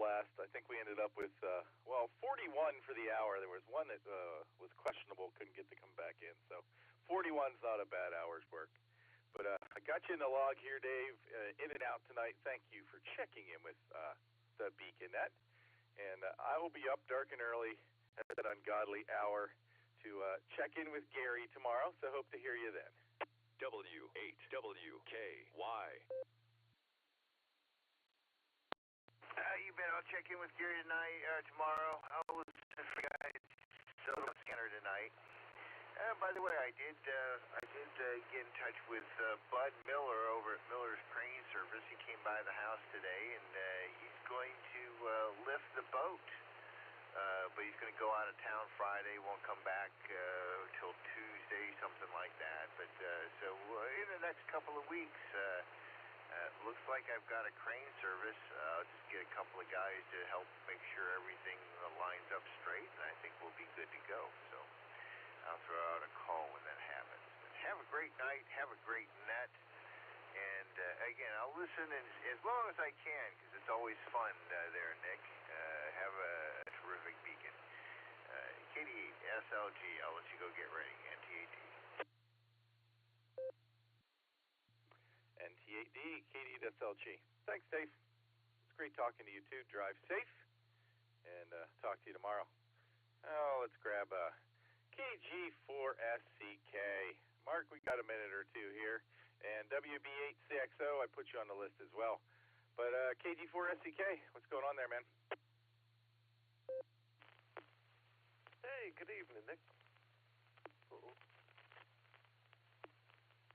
blast. I think we ended up with, 41 for the hour. There was one that was questionable, couldn't get to come back in. So 41's not a bad hour's work. But I got you in the log here, Dave, in and out tonight. Thank you for checking in with the Beacon Net. And I will be up dark and early at that ungodly hour to check in with Gary tomorrow, so hope to hear you then. W8WKY. You bet. I'll check in with Gary tonight, tomorrow. I'll listen to the guys scanner tonight. By the way, I did get in touch with Bud Miller over at Miller's Crane Service. He came by the house today, and he's going to lift the boat. But he's going to go out of town Friday, won't come back till Tuesday, something like that. But so in the next couple of weeks, looks like I've got a crane service. I'll just get a couple of guys to help make sure everything lines up straight, and I think we'll be good to go. So I'll throw out a call when that happens. But have a great night. Have a great net. And again, I'll listen as long as I can, because it's always fun there, Nick. Have a terrific beacon. KD8SLG, I'll let you go get ready. NT8D, KD8SLG. Thanks, Dave. It's great talking to you, too. Drive safe, and talk to you tomorrow. Oh, let's grab KG4SCK. Mark, we got a minute or two here. And WB8CXO, I put you on the list as well. But KG4SCK, what's going on there, man? Hey, good evening, Nick.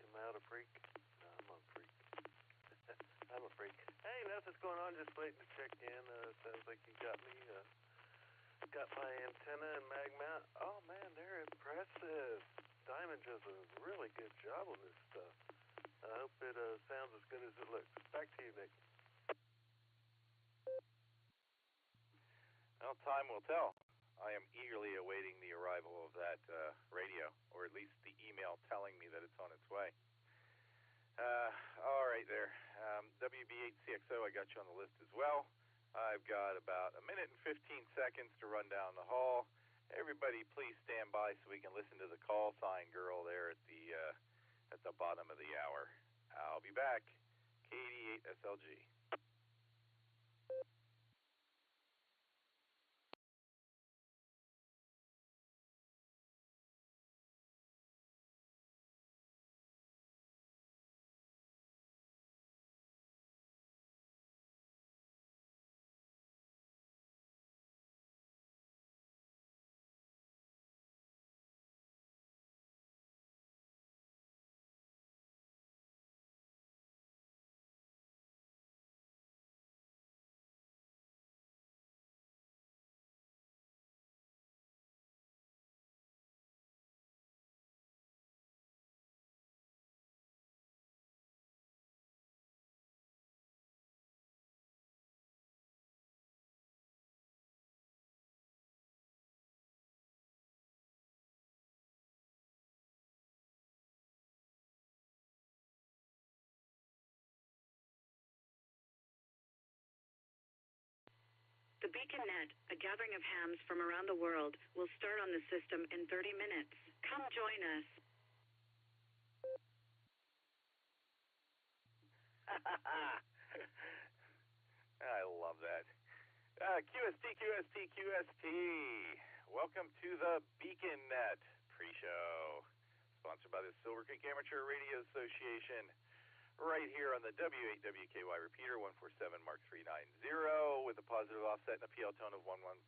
Am I out of freak? No, I'm a freak. I'm a freak. Hey, nothing's going on. Just waiting to check in. Sounds like you got me. Got my antenna and mag mount. Oh, man, they're impressive. Diamond does a really good job on this stuff. I hope it sounds as good as it looks. Back to you, Nick. Well, time will tell. I am eagerly awaiting the arrival of that radio, or at least the email telling me that it's on its way. All right there. WB8CXO, I got you on the list as well. I've got about a minute and 15 seconds to run down the hall. Everybody, please stand by so we can listen to the call sign girl there at the bottom of the hour. I'll be back. KD8SLG. The Beacon Net, a gathering of hams from around the world, will start on the system in 30 minutes. Come join us. I love that. QST. Welcome to the Beacon Net pre-show, sponsored by the Silvercreek Amateur Radio Association, right here on the W8WKY repeater, 147 Mark 390, with a positive offset and a PL tone of 114.8.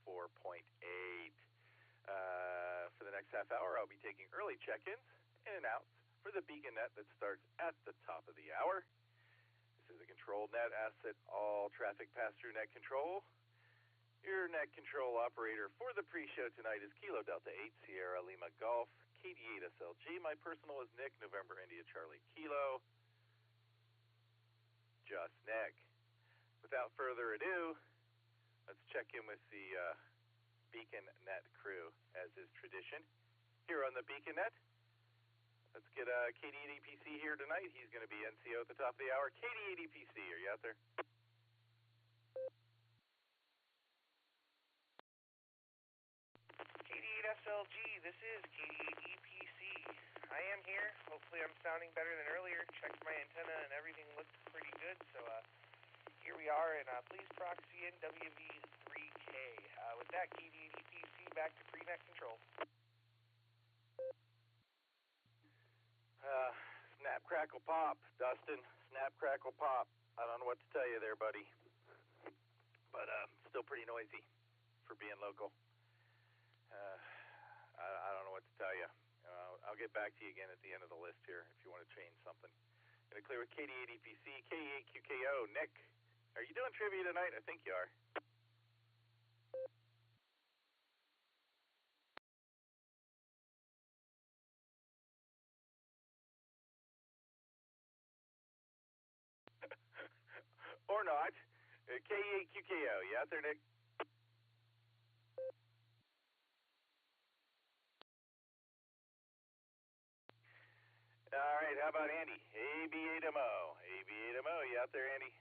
For the next half hour, I'll be taking early check-ins, in and outs, for the Beacon Net that starts at the top of the hour. This is a controlled net, asset all traffic pass-through net control. Your net control operator for the pre-show tonight is Kilo Delta 8 Sierra Lima Golf, KD8SLG. My personal is Nick, November India Charlie Kilo. Just Nick. Without further ado, let's check in with the Beacon Net crew, as is tradition here on the Beacon Net. Let's get KD8EPC here tonight. He's going to be NCO at the top of the hour. KD8EPC, are you out there? SLG. This is KD8EPC. I am here. Hopefully I'm sounding better than earlier. Checked my antenna and everything looked pretty good. So here we are, and please proxy in WV3K. With that, KD8EPC, back to prenet control. Snap, crackle, pop, Dustin. Snap, crackle, pop. I don't know what to tell you there, buddy. But still pretty noisy for being local. I don't know what to tell you. I'll get back to you again at the end of the list here if you want to change something. Gonna clear with KD8EPC, KE8QKO. Nick, are you doing trivia tonight? I think you are. Or not. KE8QKO. You out there, Nick? All right, how about Andy? AB8MO. AB8MO, you out there, Andy?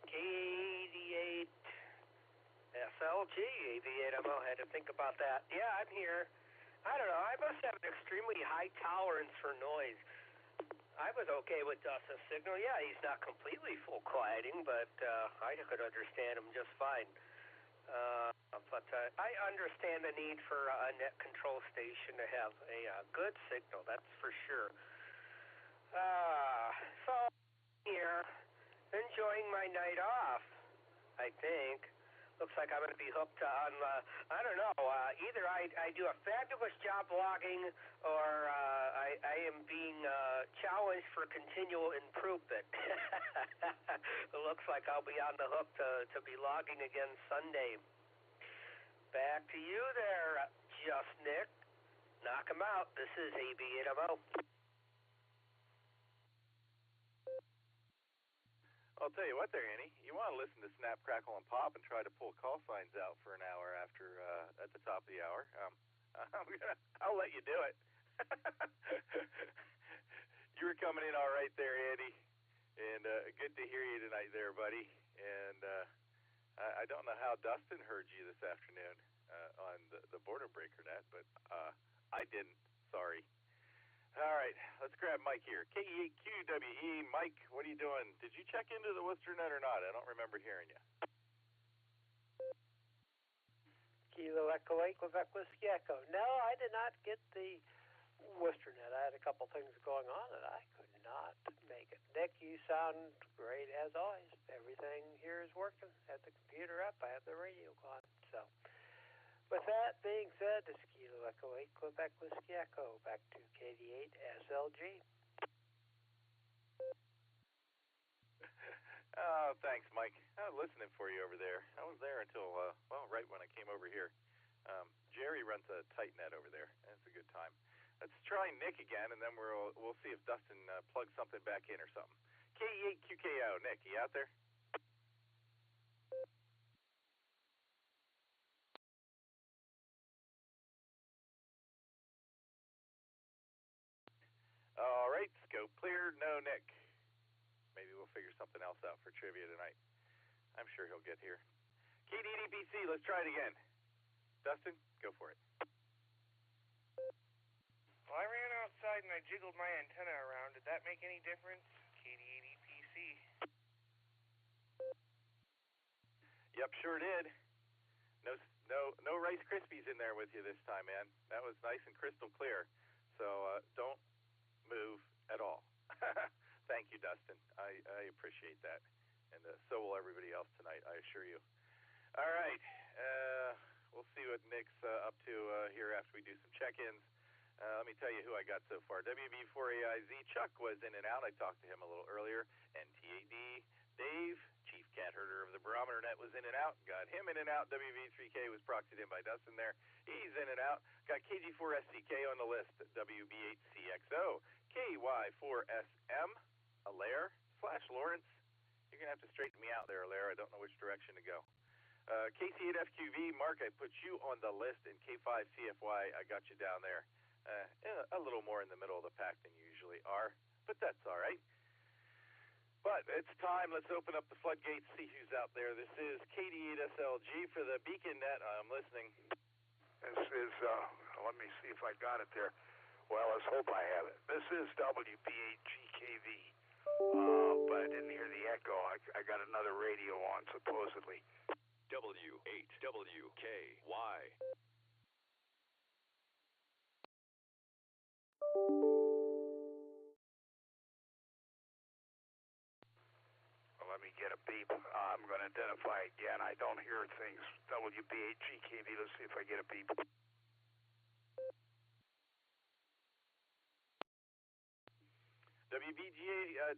K88 SLG, AB8MO, had to think about that. Yeah, I'm here. I don't know, I must have an extremely high tolerance for noise. I was okay with Dustin's signal. Yeah, he's not completely full quieting, but I could understand him just fine. But I understand the need for a net control station to have a good signal, that's for sure. So, here, enjoying my night off, I think. Looks like I'm going to be hooked on, I don't know, either I do a fabulous job logging or I am being challenged for continual improvement. It looks like I'll be on the hook to be logging again Sunday. Back to you there, Just Nick. Knock him out. This is AB8MO. I'll tell you what there, Annie. You want to listen to Snap, Crackle, and Pop and try to pull call signs out for an hour after at the top of the hour. I'll let you do it. You were coming in all right there, Andy, and good to hear you tonight there, buddy. And I don't know how Dustin heard you this afternoon on the Border Breaker net, but I didn't. Sorry. All right, let's grab Mike here. KE8QWE. Mike, what are you doing? Did you check into the Worcester net or not? I don't remember hearing you. Kilo Echo 8, Quebec Whiskey Echo. No, I did not get the Worcester net. I had a couple things going on and I could not make it. Nick, you sound great as always. Everything here is working. I have the computer up. I have the radio on. So, with that being said, this is Kilo Echo 8, Quebec Whiskey Echo. Back to KD8 SLG. Oh, thanks, Mike. I was listening for you over there. I was there until, right when I came over here. Jerry runs a tight net over there. It's a good time. Let's try Nick again, and then we'll see if Dustin plugs something back in or something. KE8QKO. Nick, you out there? All right, scope clear. No, Nick. Maybe we'll figure something else out for trivia tonight. I'm sure he'll get here. KD8EPC, let's try it again. Dustin, go for it. Well, I ran outside and I jiggled my antenna around. Did that make any difference? KD8EPC. Yep, sure did. No Rice Krispies in there with you this time, man. That was nice and crystal clear. So don't move at all. Thank you, Dustin. I appreciate that. And so will everybody else tonight, I assure you. All right. We'll see what Nick's up to here after we do some check-ins. Let me tell you who I got so far. WB4AIZ, Chuck was in and out. I talked to him a little earlier. NTAD, Dave, Chief Cat Herder of the Barometer Net was in and out. Got him in and out. WB3K was proxied in by Dustin there. He's in and out. Got KG4SDK on the list. WB8CXO, KY4SM, Alaire / Lawrence. You're going to have to straighten me out there, Alaire. I don't know which direction to go. KC8FQV, Mark, I put you on the list. And K5CFY, I got you down there. A little more in the middle of the pack than you usually are, but that's all right. But It's time. Let's open up the floodgates, see who's out there. This is KD8SLG for the Beacon Net. I'm listening. This is, let me see if I got it there. Well, let's hope I have it. This is WB8GKV, but I didn't hear the echo. I got another radio on, supposedly. W8WKY. Well, let me get a beep. I'm going to identify again. I don't hear things. WB8GKV. Let's see if I get a beep.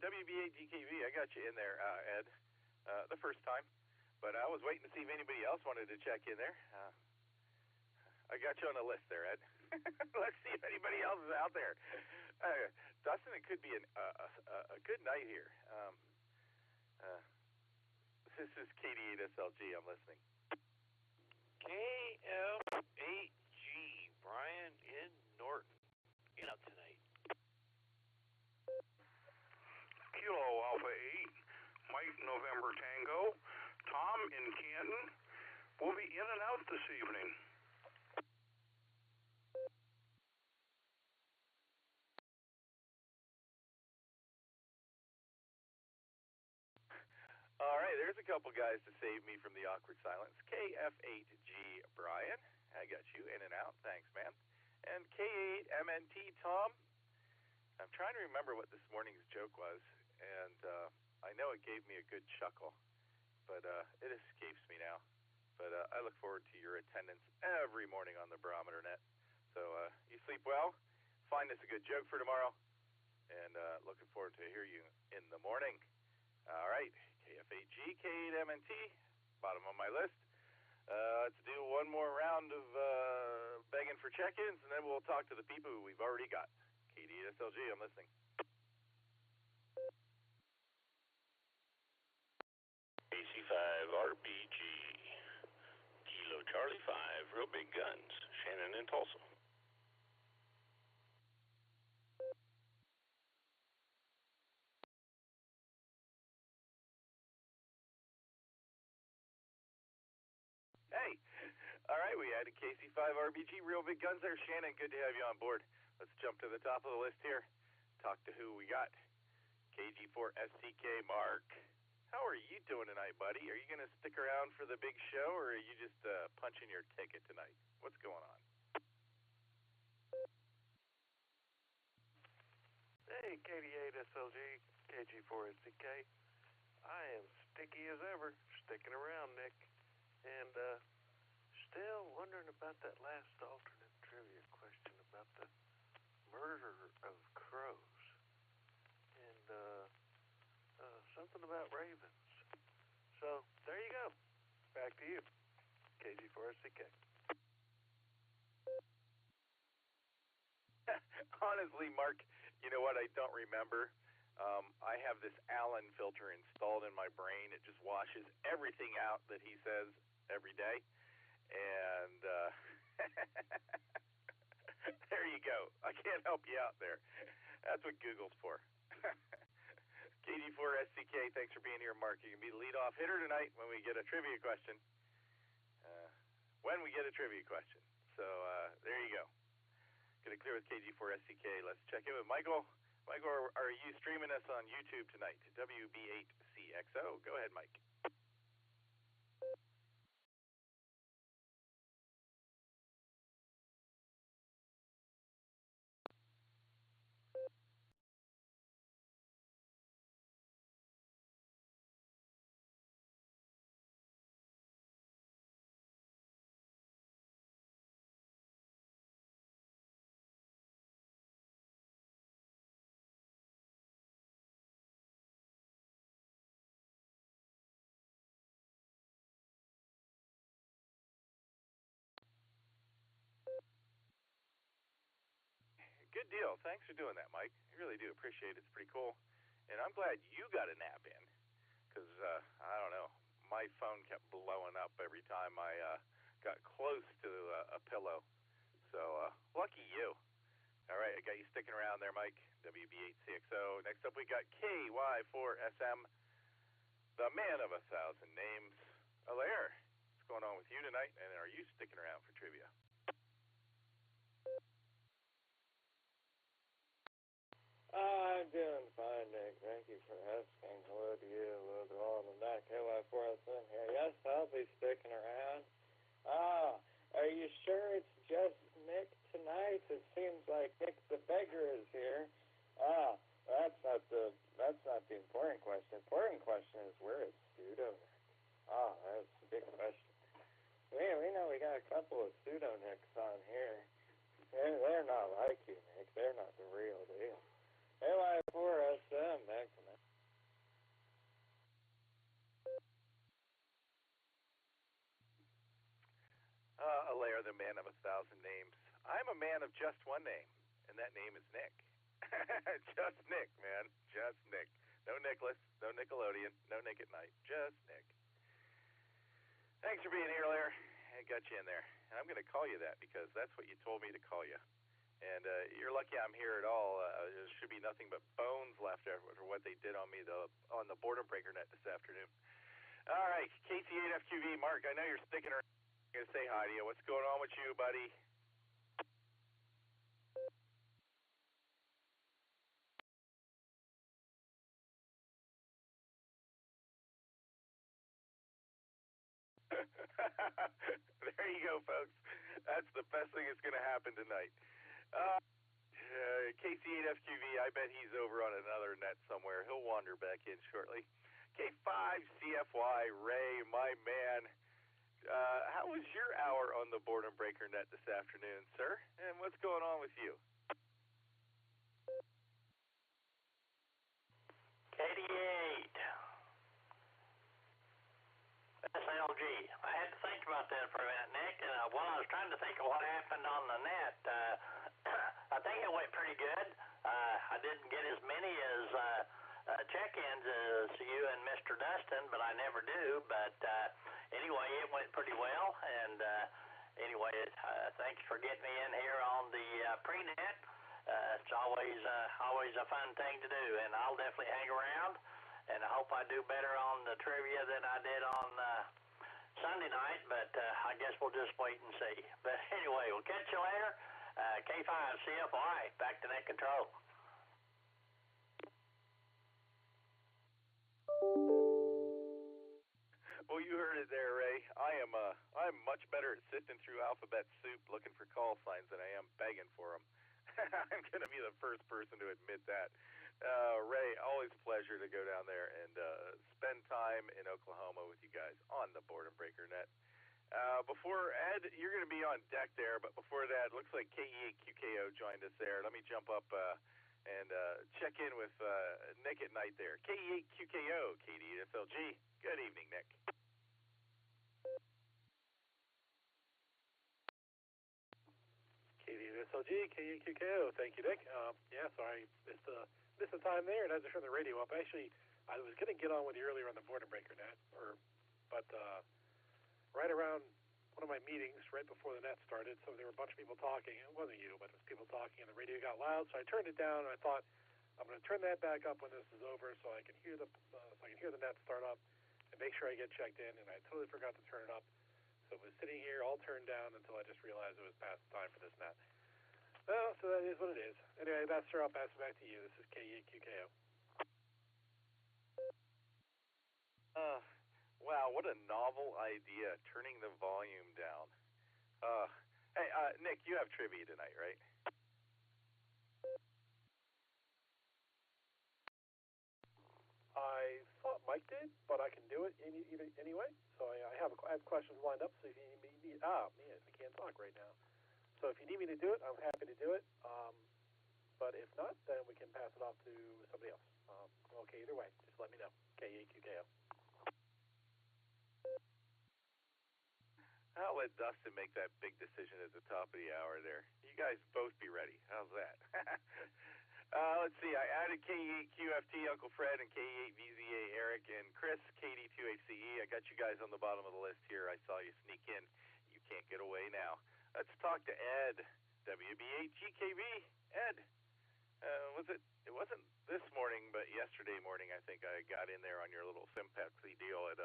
WB8GKV, I got you in there, Ed, the first time. But I was waiting to see if anybody else wanted to check in there. I got you on the list there, Ed. Let's see if anybody else is out there. Dustin, it could be a good night here. This is KD8SLG. I'm listening. KF8G, Brian in Norton. Get out tonight. Kilo Alpha 8, Mike November Tango, Tom in Canton. We'll be in and out this evening. All right, there's a couple guys to save me from the awkward silence. KF8G Brian, I got you in and out. Thanks, man. And K8MNT Tom. I'm trying to remember what this morning's joke was, and I know it gave me a good chuckle, but it escapes me now. But I look forward to your attendance every morning on the Barometer Net. So you sleep well, find us a good joke for tomorrow, and looking forward to hear you in the morning. All right, KF8G, K8MNT, bottom of my list. Let's do one more round of begging for check-ins, and then we'll talk to the people who we've already got. KD8SLG, I'm listening. AC5RBG, Kilo Charlie 5, Real Big Guns, Shannon in Tulsa. Hey, all right, we added KC5RBG, Real Big Guns there. Shannon, good to have you on board. Let's jump to the top of the list here. Talk to who we got. KG4SCK Mark. How are you doing tonight, buddy? Are you going to stick around for the big show, or are you just punching your ticket tonight? What's going on? Hey, KD8SLG, KG4SDK. I am sticky as ever, sticking around, Nick. And still wondering about that last alternate trivia question about the murder of crows. And something about ravens. So, there you go. Back to you, KG4SDK. Honestly, Mark, you know what? I don't remember. I have this Allen filter installed in my brain. It just washes everything out that he says every day. And there you go. I can't help you out there. That's what Google's for. KD4SCK, thanks for being here, Mark. You can be the leadoff hitter tonight when we get a trivia question. So there you go. Get it clear with KG4SCK. Let's check in with Michael. Michael, are you streaming us on YouTube tonight? WB8CXO. Go ahead, Mike. Good deal. Thanks for doing that, Mike. I really do appreciate it. It's pretty cool. And I'm glad you got a nap in because, I don't know, my phone kept blowing up every time I got close to a pillow. So, lucky you. All right, I got you sticking around there, Mike. WB8CXO. Next up, we got KY4SM. the man of 1,000 names, Alair. What's going on with you tonight, and are you sticking around for trivia? I'm doing fine, Nick. Thank you for asking. Hello to you, hello to all in the back. KY4SM here. Yes, I'll be sticking around. Are you sure it's just Nick tonight? It seems like Nick the Beggar is here. That's not the important question. The important question is, where is Pseudo Nick? That's the big question. We know we got a couple of Pseudo Nicks on here. They're not like you, Nick. They're not the real deal. KY4SM, back tonight. Alair, the man of 1,000 names. I'm a man of just one name, and that name is Nick. Just Nick, man. Just Nick. No Nicholas, no Nickelodeon, no Nick at Night. Just Nick. Thanks for being here, Alair. I got you in there. And I'm going to call you that because that's what you told me to call you. And you're lucky I'm here at all. There should be nothing but bones left after what they did on me on the Boredom Breaker net this afternoon. All right, KC8FQV, Mark, I know you're sticking around. I'm going to say hi to you. What's going on with you, buddy? There you go, folks. That's the best thing that's going to happen tonight. KC8FQV, I bet he's over on another net somewhere. He'll wander back in shortly. K5CFY, Ray, my man. How was your hour on the Boredom Breaker net this afternoon, sir? And what's going on with you? KD8. SLG. I had to think about that for a minute, Nick, and while I was trying to think of what happened on the net, I think it went pretty good. I didn't get as many as check-ins as you and Mr. Dustin, but I never do. But anyway, it went pretty well, and anyway, thanks for getting me in here on the pre-net. It's always a fun thing to do, and I'll definitely hang around. And I hope I do better on the trivia than I did on Sunday night, but I guess we'll just wait and see. But anyway, we'll catch you later. K5CFY, back to net control. Well, you heard it there, Ray. I'm much better at sifting through alphabet soup looking for call signs than I am begging for them. I'm going to be the first person to admit that. Ray, always a pleasure to go down there and spend time in Oklahoma with you guys on the Boredom Breaker net. Before Ed, you're going to be on deck there, but before that, looks like KE8QKO joined us there. Let me jump up and check in with Nick at night there. KE8QKO, KD8SLG. Good evening, Nick. KD8SLG, KE8QKO. Thank you, Nick. Sorry, missed the time there, and I had to turn the radio up. Actually, I was going to get on with you earlier on the Boredom Breaker net, but right around one of my meetings, right before the net started, so there were a bunch of people talking. It wasn't you, but it was people talking, and the radio got loud, so I turned it down, and I thought, I'm going to turn that back up when this is over so I can hear the net start up and make sure I get checked in, and I totally forgot to turn it up. So it was sitting here all turned down until I just realized it was past time for this net. Well, so that is what it is. Anyway, that's sir. I'll pass it back to you. This is KE8QKO. Wow, what a novel idea, turning the volume down. Hey, Nick, you have trivia tonight, right? I thought Mike did, but I can do it anyway. So I have questions lined up. So if you need me, man, I can't talk right now. So if you need me to do it, I'm happy to do it. But if not, then we can pass it off to somebody else. Okay, either way, just let me know. KE8QKO. I'll let Dustin make that big decision at the top of the hour there. You guys both be ready. How's that? Let's see. I added KE8QFT, Uncle Fred, and KE8VZA, Eric, and Chris, KD2HCE. I got you guys on the bottom of the list here. I saw you sneak in. You can't get away now. Let's talk to Ed, WB8GKV. Ed, It wasn't this morning, but yesterday morning I think I got in there on your little Simpexy deal at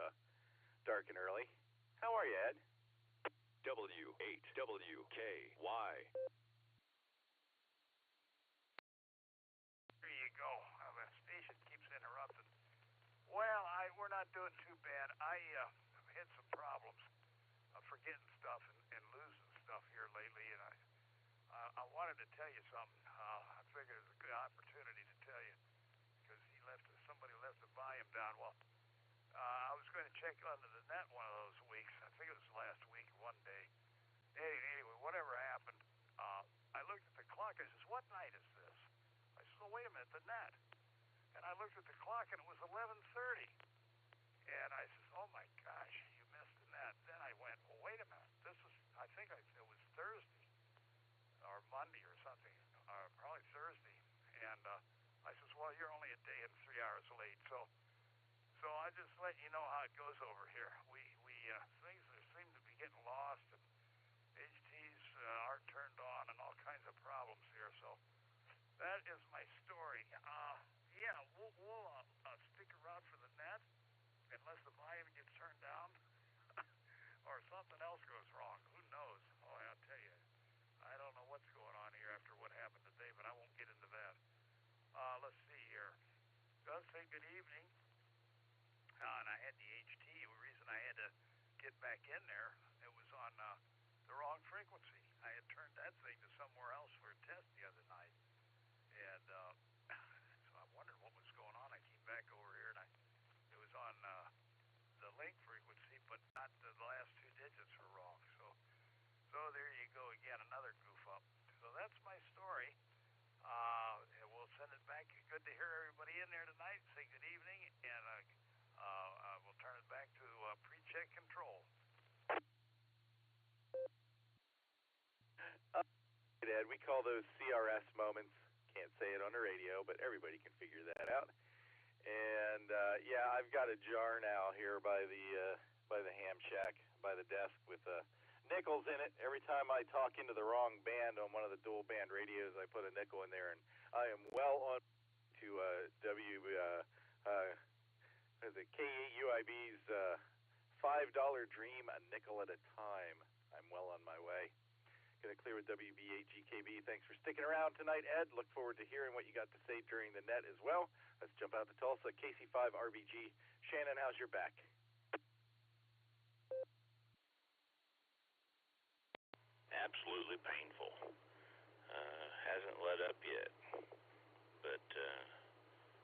dark and early. How are you, Ed? W8WKY. There you go. The station keeps interrupting. Well, we're not doing too bad. I've had some problems forgetting stuff and losing stuff here lately, and I wanted to tell you something. I figured it was a good opportunity to tell you because somebody left the volume down. Well, I was going to check under the net one of those weeks. I think it was last week, one day. Anyway, whatever happened, I looked at the clock. I says, "What night is this?" I said, "Oh, wait a minute, the net." And I looked at the clock, and it was 11:30. And I says, "Oh my gosh, you missed the net." Then I went, "Well, wait a minute. I think it was Thursday or Monday or something, probably Thursday." And I says, "Well, you're only a day and 3 hours late." So I just let you know how it goes over here. We things seem to be getting lost, and HTs aren't turned on, and all kinds of problems here. So that is my story. Yeah, we'll stick around for the net unless the volume gets turned down or something else goes wrong. Who knows? Oh, I'll tell you, I don't know what's going on here after what happened today, but I won't get into that. Let's see here. Does say good evening. And I had the HT. The reason I had to get back in there, it was on the wrong frequency. I had turned that thing to somewhere else for a test the other night. And so I wondered what was going on. I came back over here, and it was on the link frequency, but not the last two digits were wrong. So there you go again, another goof up. So that's my story. And we'll send it back. Good to hear everybody in there tonight. Say good evening, and we'll turn it back to pre-check control. Ed, we call those CRS moments. Can't say it on the radio, but everybody can figure that out. And yeah, I've got a jar now here by the ham shack, by the desk with nickels in it. Every time I talk into the wrong band on one of the dual band radios, I put a nickel in there, and I am well on to the KUIB's $5 dream, a nickel at a time. I'm well on my way. Going to clear with WB8GKB. Thanks for sticking around tonight, Ed. Look forward to hearing what you got to say during the net as well. Let's jump out to Tulsa. KC5RBG. Shannon, how's your back? Absolutely painful. Hasn't let up yet. But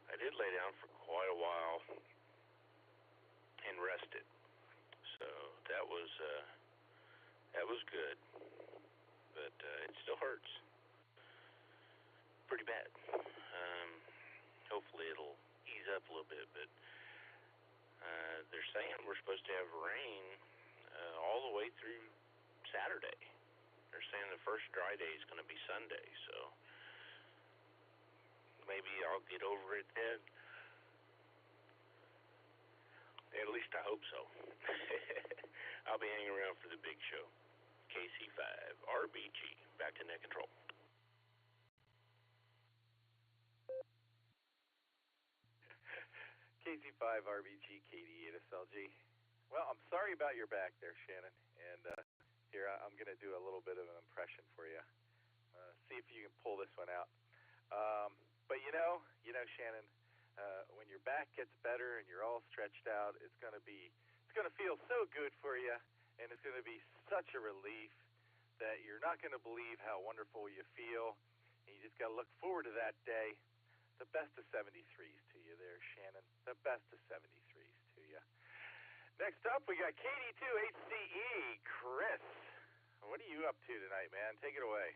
I did lay down for quite a while and rested. So that was good. But it still hurts pretty bad. Hopefully it'll ease up a little bit, but they're saying we're supposed to have rain all the way through Saturday. They're saying the first dry day is going to be Sunday, so maybe I'll get over it then. At least I hope so. I'll be hanging around for the big show. KC5RBG, back to net control. KC5RBG, KD8SLG. Well, I'm sorry about your back there, Shannon. And here, I'm going to do a little bit of an impression for you. See if you can pull this one out. But you know, Shannon, when your back gets better and you're all stretched out, it's going to feel so good for you. And it's going to be such a relief that you're not going to believe how wonderful you feel. And you just got to look forward to that day. The best of 73s to you there, Shannon. The best of 73s to you. Next up, we got KD2HCE, Chris. What are you up to tonight, man? Take it away.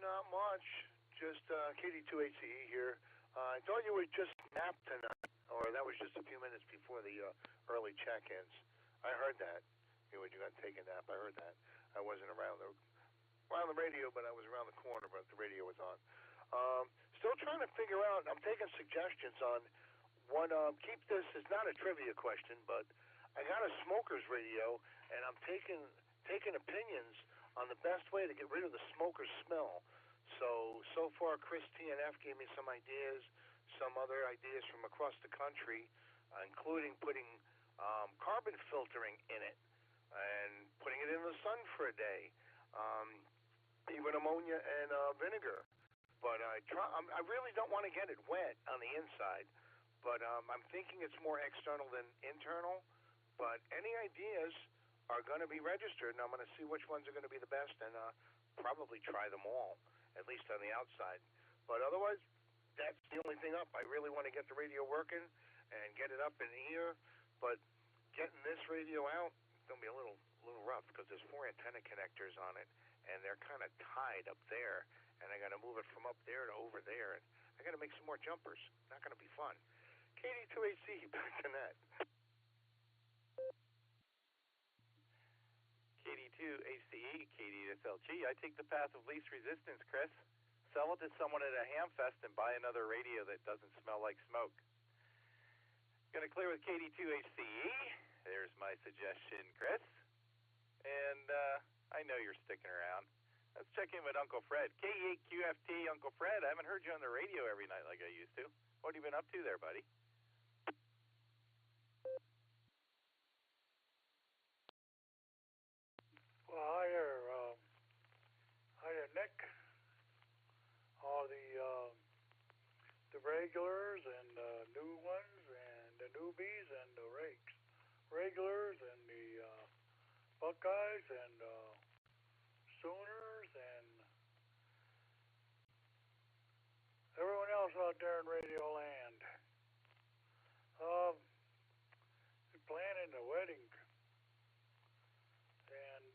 Not much. Just KD2HCE here. I thought you were just napped tonight, or that was just a few minutes before the early check-ins. I heard that. When you got to take a nap, I heard that. I wasn't around the radio, but I was around the corner, but the radio was on. Still trying to figure out, I'm taking suggestions on one, keep this, it's not a trivia question, but I got a smoker's radio, and I'm taking opinions on the best way to get rid of the smoker smell. So far, Chris TNF gave me some ideas, some other ideas from across the country, including putting carbon filtering in it and putting it in the sun for a day, even ammonia and vinegar. But I really don't want to get it wet on the inside, but I'm thinking it's more external than internal. But any ideas are going to be registered, and I'm going to see which ones are going to be the best and probably try them all, at least on the outside. But otherwise, that's the only thing up. I really want to get the radio working and get it up in here, but getting this radio out is going to be a little rough because there's 4 antenna connectors on it, and they're kind of tied up there, and I got to move it from up there to over there, and I got to make some more jumpers. Not going to be fun. KD2AC, back to net. KD2ACE, KD2SLG. I take the path of least resistance, Chris. Sell it to someone at a ham fest and buy another radio that doesn't smell like smoke. Going to clear with KD2HCE. There's my suggestion, Chris. And I know you're sticking around. Let's check in with Uncle Fred. K8QFT, Uncle Fred. I haven't heard you on the radio every night like I used to. What have you been up to there, buddy? Well, hiya, Nick. All the regulars and the new ones and the newbies and the rakes. Regulars and the Buckeyes and Sooners and everyone else out there in Radio Land. Planning a wedding and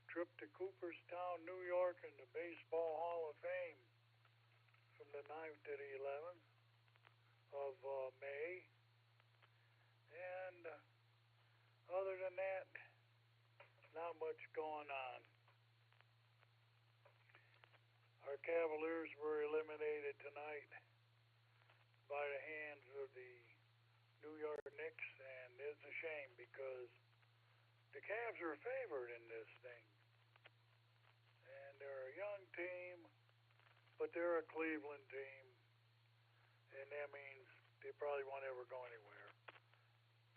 trip to Cooperstown, New York, in the Baseball Hall of Fame from the 9th to the 11th of May. And other than that, not much going on. Our Cavaliers were eliminated tonight by the hands of the New York Knicks, and it's a shame because the Cavs are favored in this thing. And they're a young team, but they're a Cleveland team, and that means they probably won't ever go anywhere.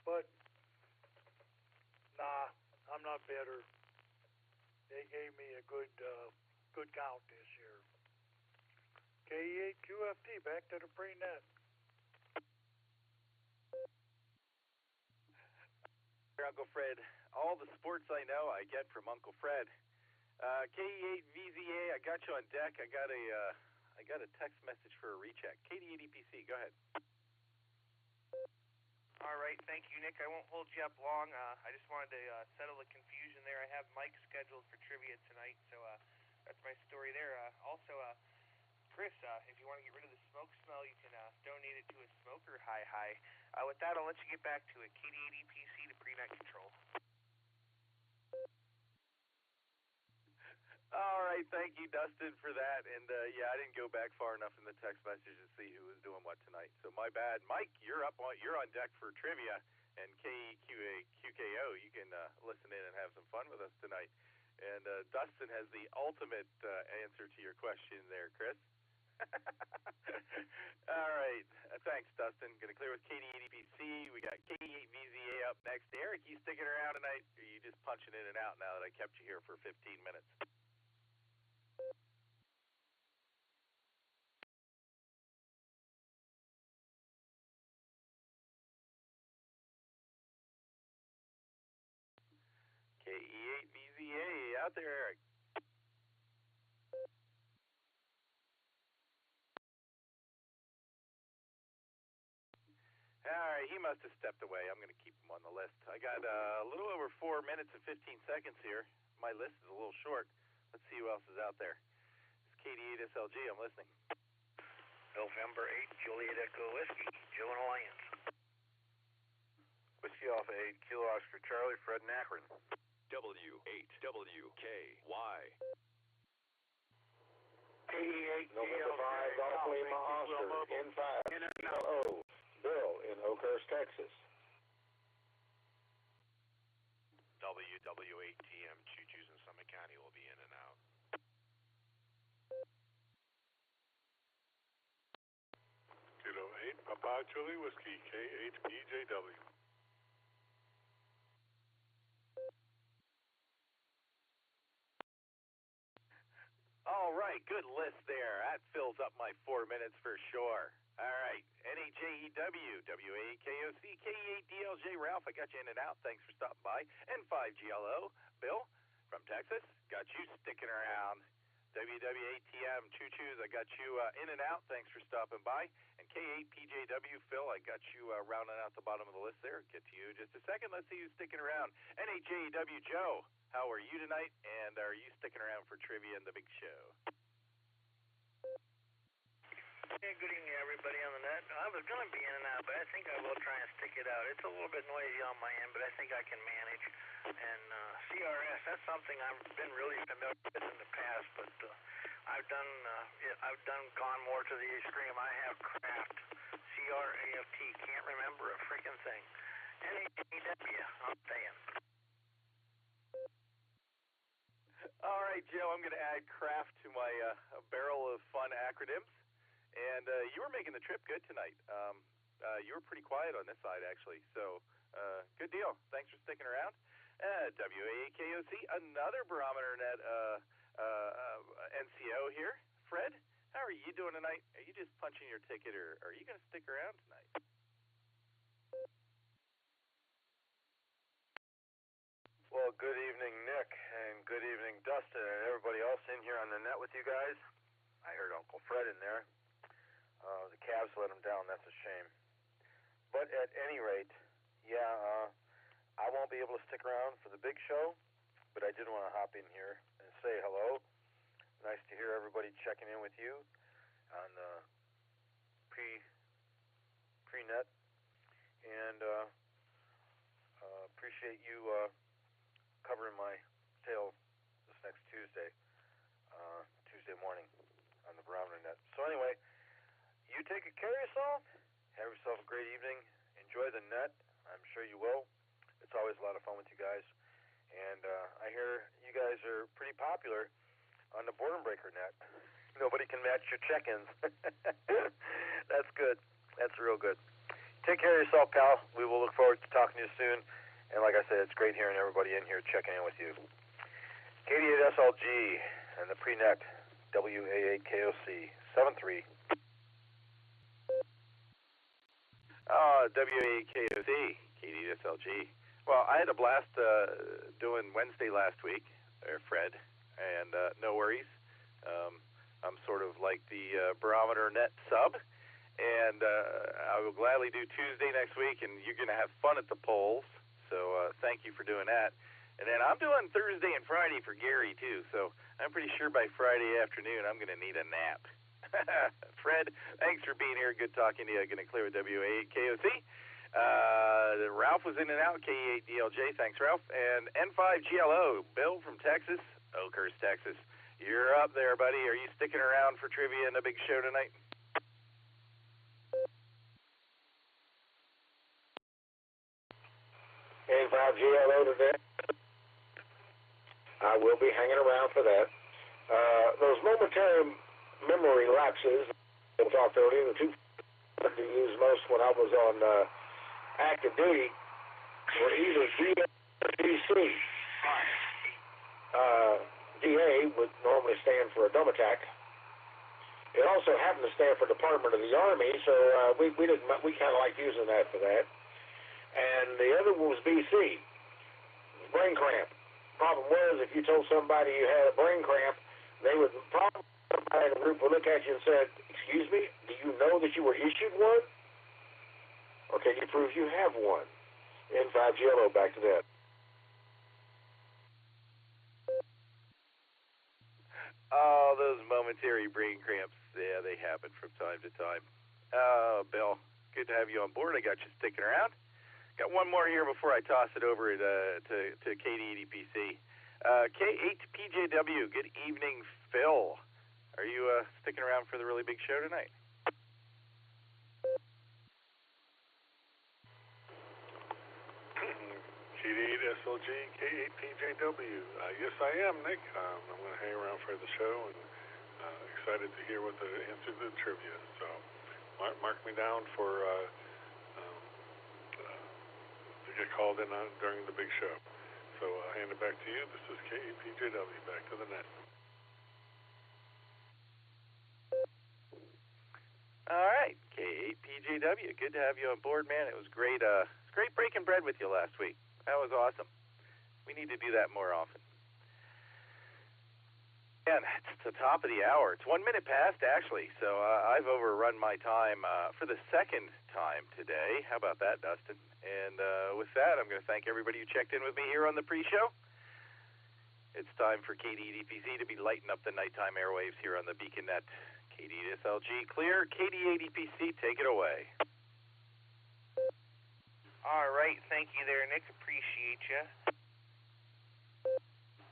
But, nah, I'm not bitter. They gave me a good count this year. K8QFT, back to the pre-net. Uncle Fred, all the sports I know I get from Uncle Fred. K8VZA, I got you on deck. I got a text message for a recheck. KD8EPC, go ahead. All right, thank you, Nick. I won't hold you up long. I just wanted to settle the confusion there. I have Mike scheduled for trivia tonight, so that's my story there. Also, Chris, if you want to get rid of the smoke smell, you can donate it to a smoker. Hi. With that, I'll let you get back to it. KD8EPC to pre-net control. All right, thank you, Dustin, for that. And yeah, I didn't go back far enough in the text message to see who was doing what tonight, so my bad. Mike, you're on deck for trivia, and QKO, you can listen in and have some fun with us tonight. And Dustin has the ultimate answer to your question there, Chris. All right, thanks, Dustin. Gonna clear with KD8EPC. We got K8VZA up next. Eric, you sticking around tonight, or are you just punching in and out now that I kept you here for 15 minutes? KE8VZA, out there, Eric. All right, he must have stepped away. I'm going to keep him on the list. I got a little over 4 minutes and 15 seconds here. My list is a little short. Let's see who else is out there. It's KD8SLG. I'm listening. November 8th, Juliet Echo Whiskey, Joe and Alliance. Whiskey Alpha 8, Kilo Oscar Charlie, Fred and Akron. W8WKY. P8 November 5, Golf Lima Oscar, N5, LO, Bill in Oakhurst, Texas. WW18 County will be in and out. Kilo 8, Papa Julie Whiskey, KHPJW. All right, good list there. That fills up my 4 minutes for sure. All right, NAJEW, WAKOC, K8DLJ, Ralph, I got you in and out. Thanks for stopping by. N5GLO, Bill from Texas, got you sticking around. WWATM, Choo-Choos, I got you in and out. Thanks for stopping by. And K8PJW, Phil, I got you rounding out the bottom of the list there. Get to you in just a second. Let's see who's sticking around. NAJEW, Joe, how are you tonight? And are you sticking around for trivia and the big show? Yeah, good evening, everybody on the net. I was going to be in and out, but I think I will try and stick it out. It's a little bit noisy on my end, but I think I can manage. And CRS, that's something I've been really familiar with in the past, but I've gone more to the extreme. I have craft, CRAFT, can't remember a freaking thing. NAJW, I'm staying. All right, Joe, I'm going to add craft to my barrel of fun acronyms. And you were making the trip good tonight. You were pretty quiet on this side, actually. So, good deal. Thanks for sticking around. WAKOC, another Barometer Net NCO here. Fred, how are you doing tonight? Are you just punching your ticket, or are you going to stick around tonight? Well, good evening, Nick, and good evening, Dustin, and everybody else in here on the net with you guys. I heard Uncle Fred in there. The Cavs let him down. That's a shame. But at any rate, yeah, I won't be able to stick around for the big show, but I did want to hop in here and say hello. Nice to hear everybody checking in with you on the pre-net, and appreciate you covering my tale this next Tuesday morning on the Barometer Net. So anyway, you take care of yourself. Have yourself a great evening. Enjoy the net. I'm sure you will. It's always a lot of fun with you guys. And I hear you guys are pretty popular on the Boredom Breaker net. Nobody can match your check-ins. That's good. That's real good. Take care of yourself, pal. We will look forward to talking to you soon. And like I said, it's great hearing everybody in here checking in with you. 88SLG and the pre-net, WA8KOC 73. WAKOC, KDSLG. Well, I had a blast doing Wednesday last week, Fred, and no worries. I'm sort of like the Barometer Net sub, and I will gladly do Tuesday next week, and you're going to have fun at the polls, so thank you for doing that. And then I'm doing Thursday and Friday for Gary, too, so I'm pretty sure by Friday afternoon I'm going to need a nap. Fred, thanks for being here. Good talking to you. I'm going to clear with WA8KOC. Ralph was in and out, K8DLJ. Thanks, Ralph. And N5GLO, Bill from Texas, Oakhurst, Texas. You're up there, buddy. Are you sticking around for trivia and a big show tonight? N5GLO today. I will be hanging around for that. Those momentary memory lapses I talked earlier, the two I used most when I was on active duty were either DA or DC. DA would normally stand for a dumb attack. It also happened to stand for Department of the Army, so we kind of liked using that for that. And the other one was BC, brain cramp. Problem was, if you told somebody you had a brain cramp, they would probably, somebody in the group would look at you and said, "Excuse me, do you know that you were issued one? Or can you prove you have one?" N5GLO, back to that. Oh, those momentary brain cramps. Yeah, they happen from time to time. Bill, good to have you on board. I got you sticking around. Got one more here before I toss it over to KDEDPC. K8PJW, good evening, Phil. Are you sticking around for the really big show tonight? KD8 SLG, K8 PJW. Yes, I am, Nick. I'm going to hang around for the show and excited to hear what the answer to the trivia. So mark me down for to get called in on during the big show. So I'll hand it back to you. This is K8 PJW. Back to the net. All right, K8 PJW. Good to have you on board, man. It was great. It's great breaking bread with you last week. That was awesome. We need to do that more often. Man, it's the top of the hour. It's 1 minute past, actually. So I've overrun my time for the second time today. How about that, Dustin? And with that, I'm going to thank everybody who checked in with me here on the pre-show. It's time for KD8 EPC to be lighting up the nighttime airwaves here on the Beacon Net. KD8 SLG clear. KD8 EPC, take it away. All right, thank you there, Nick. Appreciate you.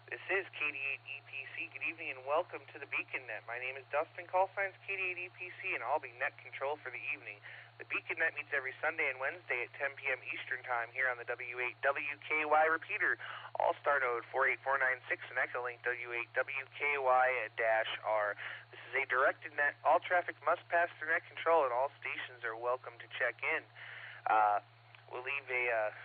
This is KD8 EPC. Good evening and welcome to the Beacon Net. My name is Dustin, call signs KD8 EPC, and I'll be net control for the evening. The Beacon Net meets every Sunday and Wednesday at 10 p.m. Eastern Time here on the W8WKY repeater. All-star node 48496 and Echolink W8WKY-R. This is a directed net. All traffic must pass through net control, and all stations are welcome to check in. We'll leave a...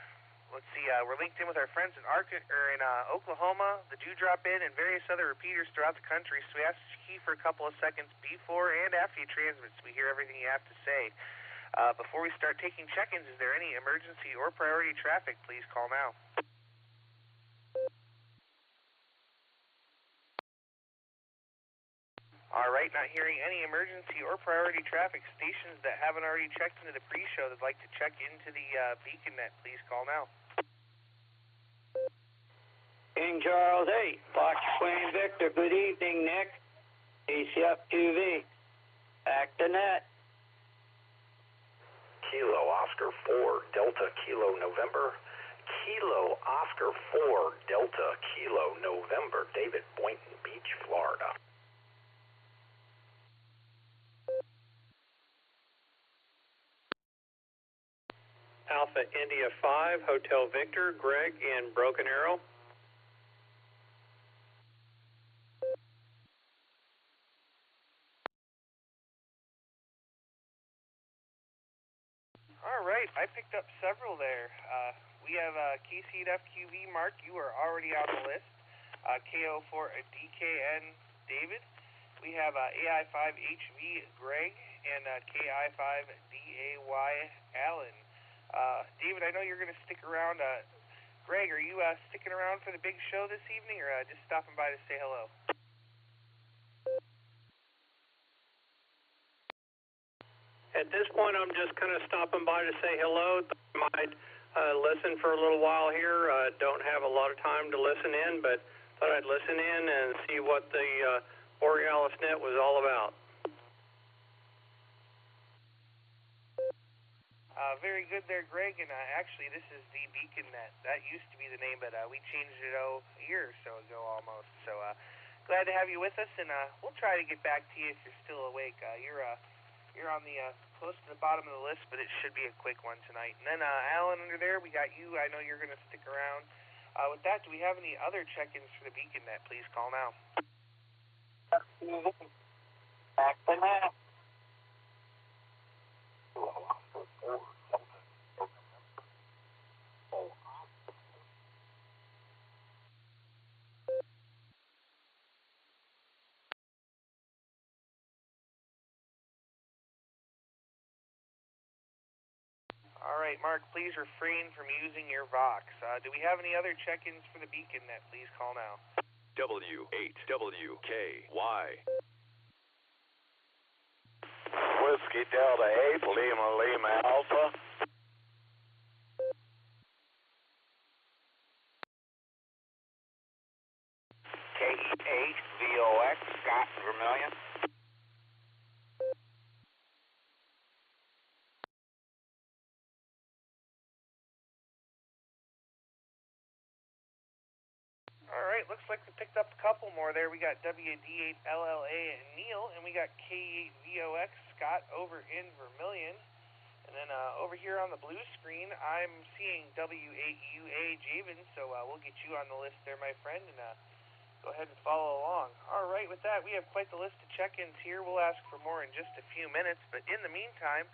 Let's see, we're linked in with our friends in Oklahoma, the Dewdrop Inn, and various other repeaters throughout the country, so we ask you to key for a couple of seconds before and after you transmit so we hear everything you have to say. Before we start taking check-ins, is there any emergency or priority traffic? Please call now. All right, not hearing any emergency or priority traffic. Stations that haven't already checked into the pre-show that'd like to check into the Beacon Net, please call now. King Charles 8, Fox Queen Victor, good evening, Nick. DCF QV, back to net. Kilo Oscar 4, Delta Kilo November. Kilo Oscar 4, Delta Kilo November. David, Boynton Beach, Florida. Alpha India 5, Hotel Victor, Greg in Broken Arrow. All right, I picked up several there. We have KC8FQV, Mark, you are already on the list. KO4 DKN, David. We have AI5HV, Greg, and KI5DAY, Alan. David, I know you're going to stick around. Greg, are you sticking around for the big show this evening, or just stopping by to say hello? At this point, I'm just kind of stopping by to say hello. I might listen for a little while here. Don't have a lot of time to listen in, but thought I'd listen in and see what the Borealis Net was all about. Very good there, Greg, and actually this is the Beacon Net. That used to be the name, but we changed it a year or so ago almost. So glad to have you with us, and we'll try to get back to you if you're still awake. You're on the close to the bottom of the list, but it should be a quick one tonight. And then Alan, under there, we got you. I know you're going to stick around. With that, do we have any other check-ins for the Beacon Net? Please call now. Back to net. All right, Mark, please refrain from using your Vox. Do we have any other check-ins for the Beacon Net? Please call now. W8WKY. Whiskey Delta 8, Lima Lima Alpha. K8 VOX, Scott Vermillion. All right, looks like we picked up a couple more there. We got WD8LLA and Neil, and we got K8VOX, Scott, over in Vermillion. And then over here on the blue screen, I'm seeing WAUA Javen, so we'll get you on the list there, my friend, and go ahead and follow along. All right, with that, we have quite the list of check-ins here. We'll ask for more in just a few minutes, but in the meantime,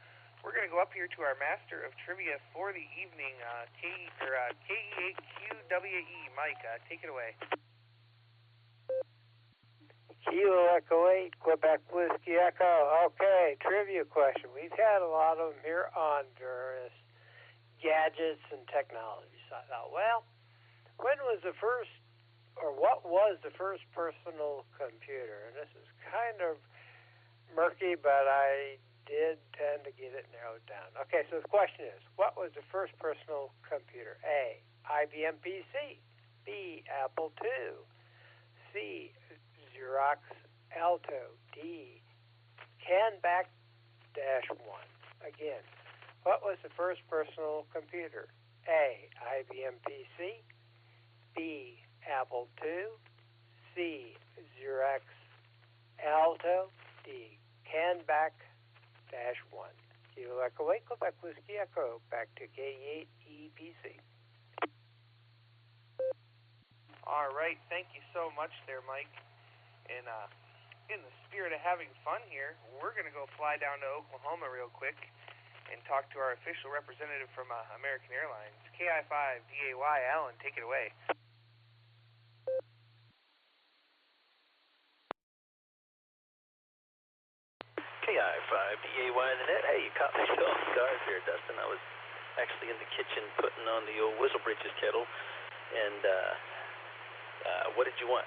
we're going to go up here to our master of trivia for the evening, KE8QWE. Mike, take it away. Kilo Echo 8, Quebec Whiskey Echo. Okay, trivia question. We've had a lot of them here on various gadgets and technologies. I thought, well, when was the first, or what was the first personal computer? And this is kind of murky, but I did tend to get it narrowed down. Okay, so the question is, what was the first personal computer? A, IBM PC. B, Apple II. C, Xerox Alto. D, Canback-1. Again, what was the first personal computer? A, IBM PC. B, Apple II. C, Xerox Alto. D, Canback-1. Kilo Echo 8, Quebec Whiskey Echo. Back to K8 EPC. All right, thank you so much there, Mike. And in the spirit of having fun here, we're going to go fly down to Oklahoma real quick and talk to our official representative from American Airlines, KI5DAY. Alan, take it away. KI5DAY the net. Hey, you caught me still off guard there, Dustin. I was actually in the kitchen putting on the old Whistle Bridges kettle, and what did you want?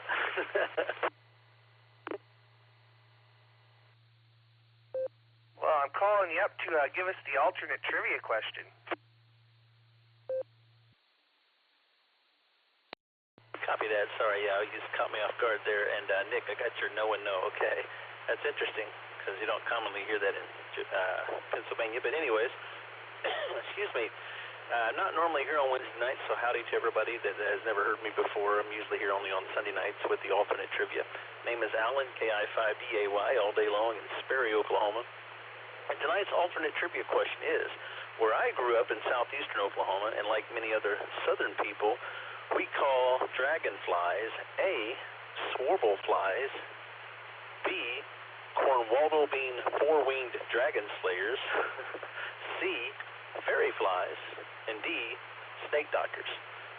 Well, I'm calling you up to give us the alternate trivia question. Copy that. Sorry, yeah, you just caught me off guard there. And Nick, I got your no and no. Okay, that's interesting because you don't commonly hear that in Pennsylvania. But anyways, excuse me. Not normally here on Wednesday nights, so howdy to everybody that has never heard me before. I'm usually here only on Sunday nights with the alternate trivia. Name is Alan, KI5DAY, all day long in Sperry, Oklahoma. And tonight's alternate trivia question is, where I grew up in southeastern Oklahoma, and like many other southern people, we call dragonflies A, swarble flies, B, Cornwaldo bean four-winged dragon slayers, C, fairy flies, and D, snake doctors.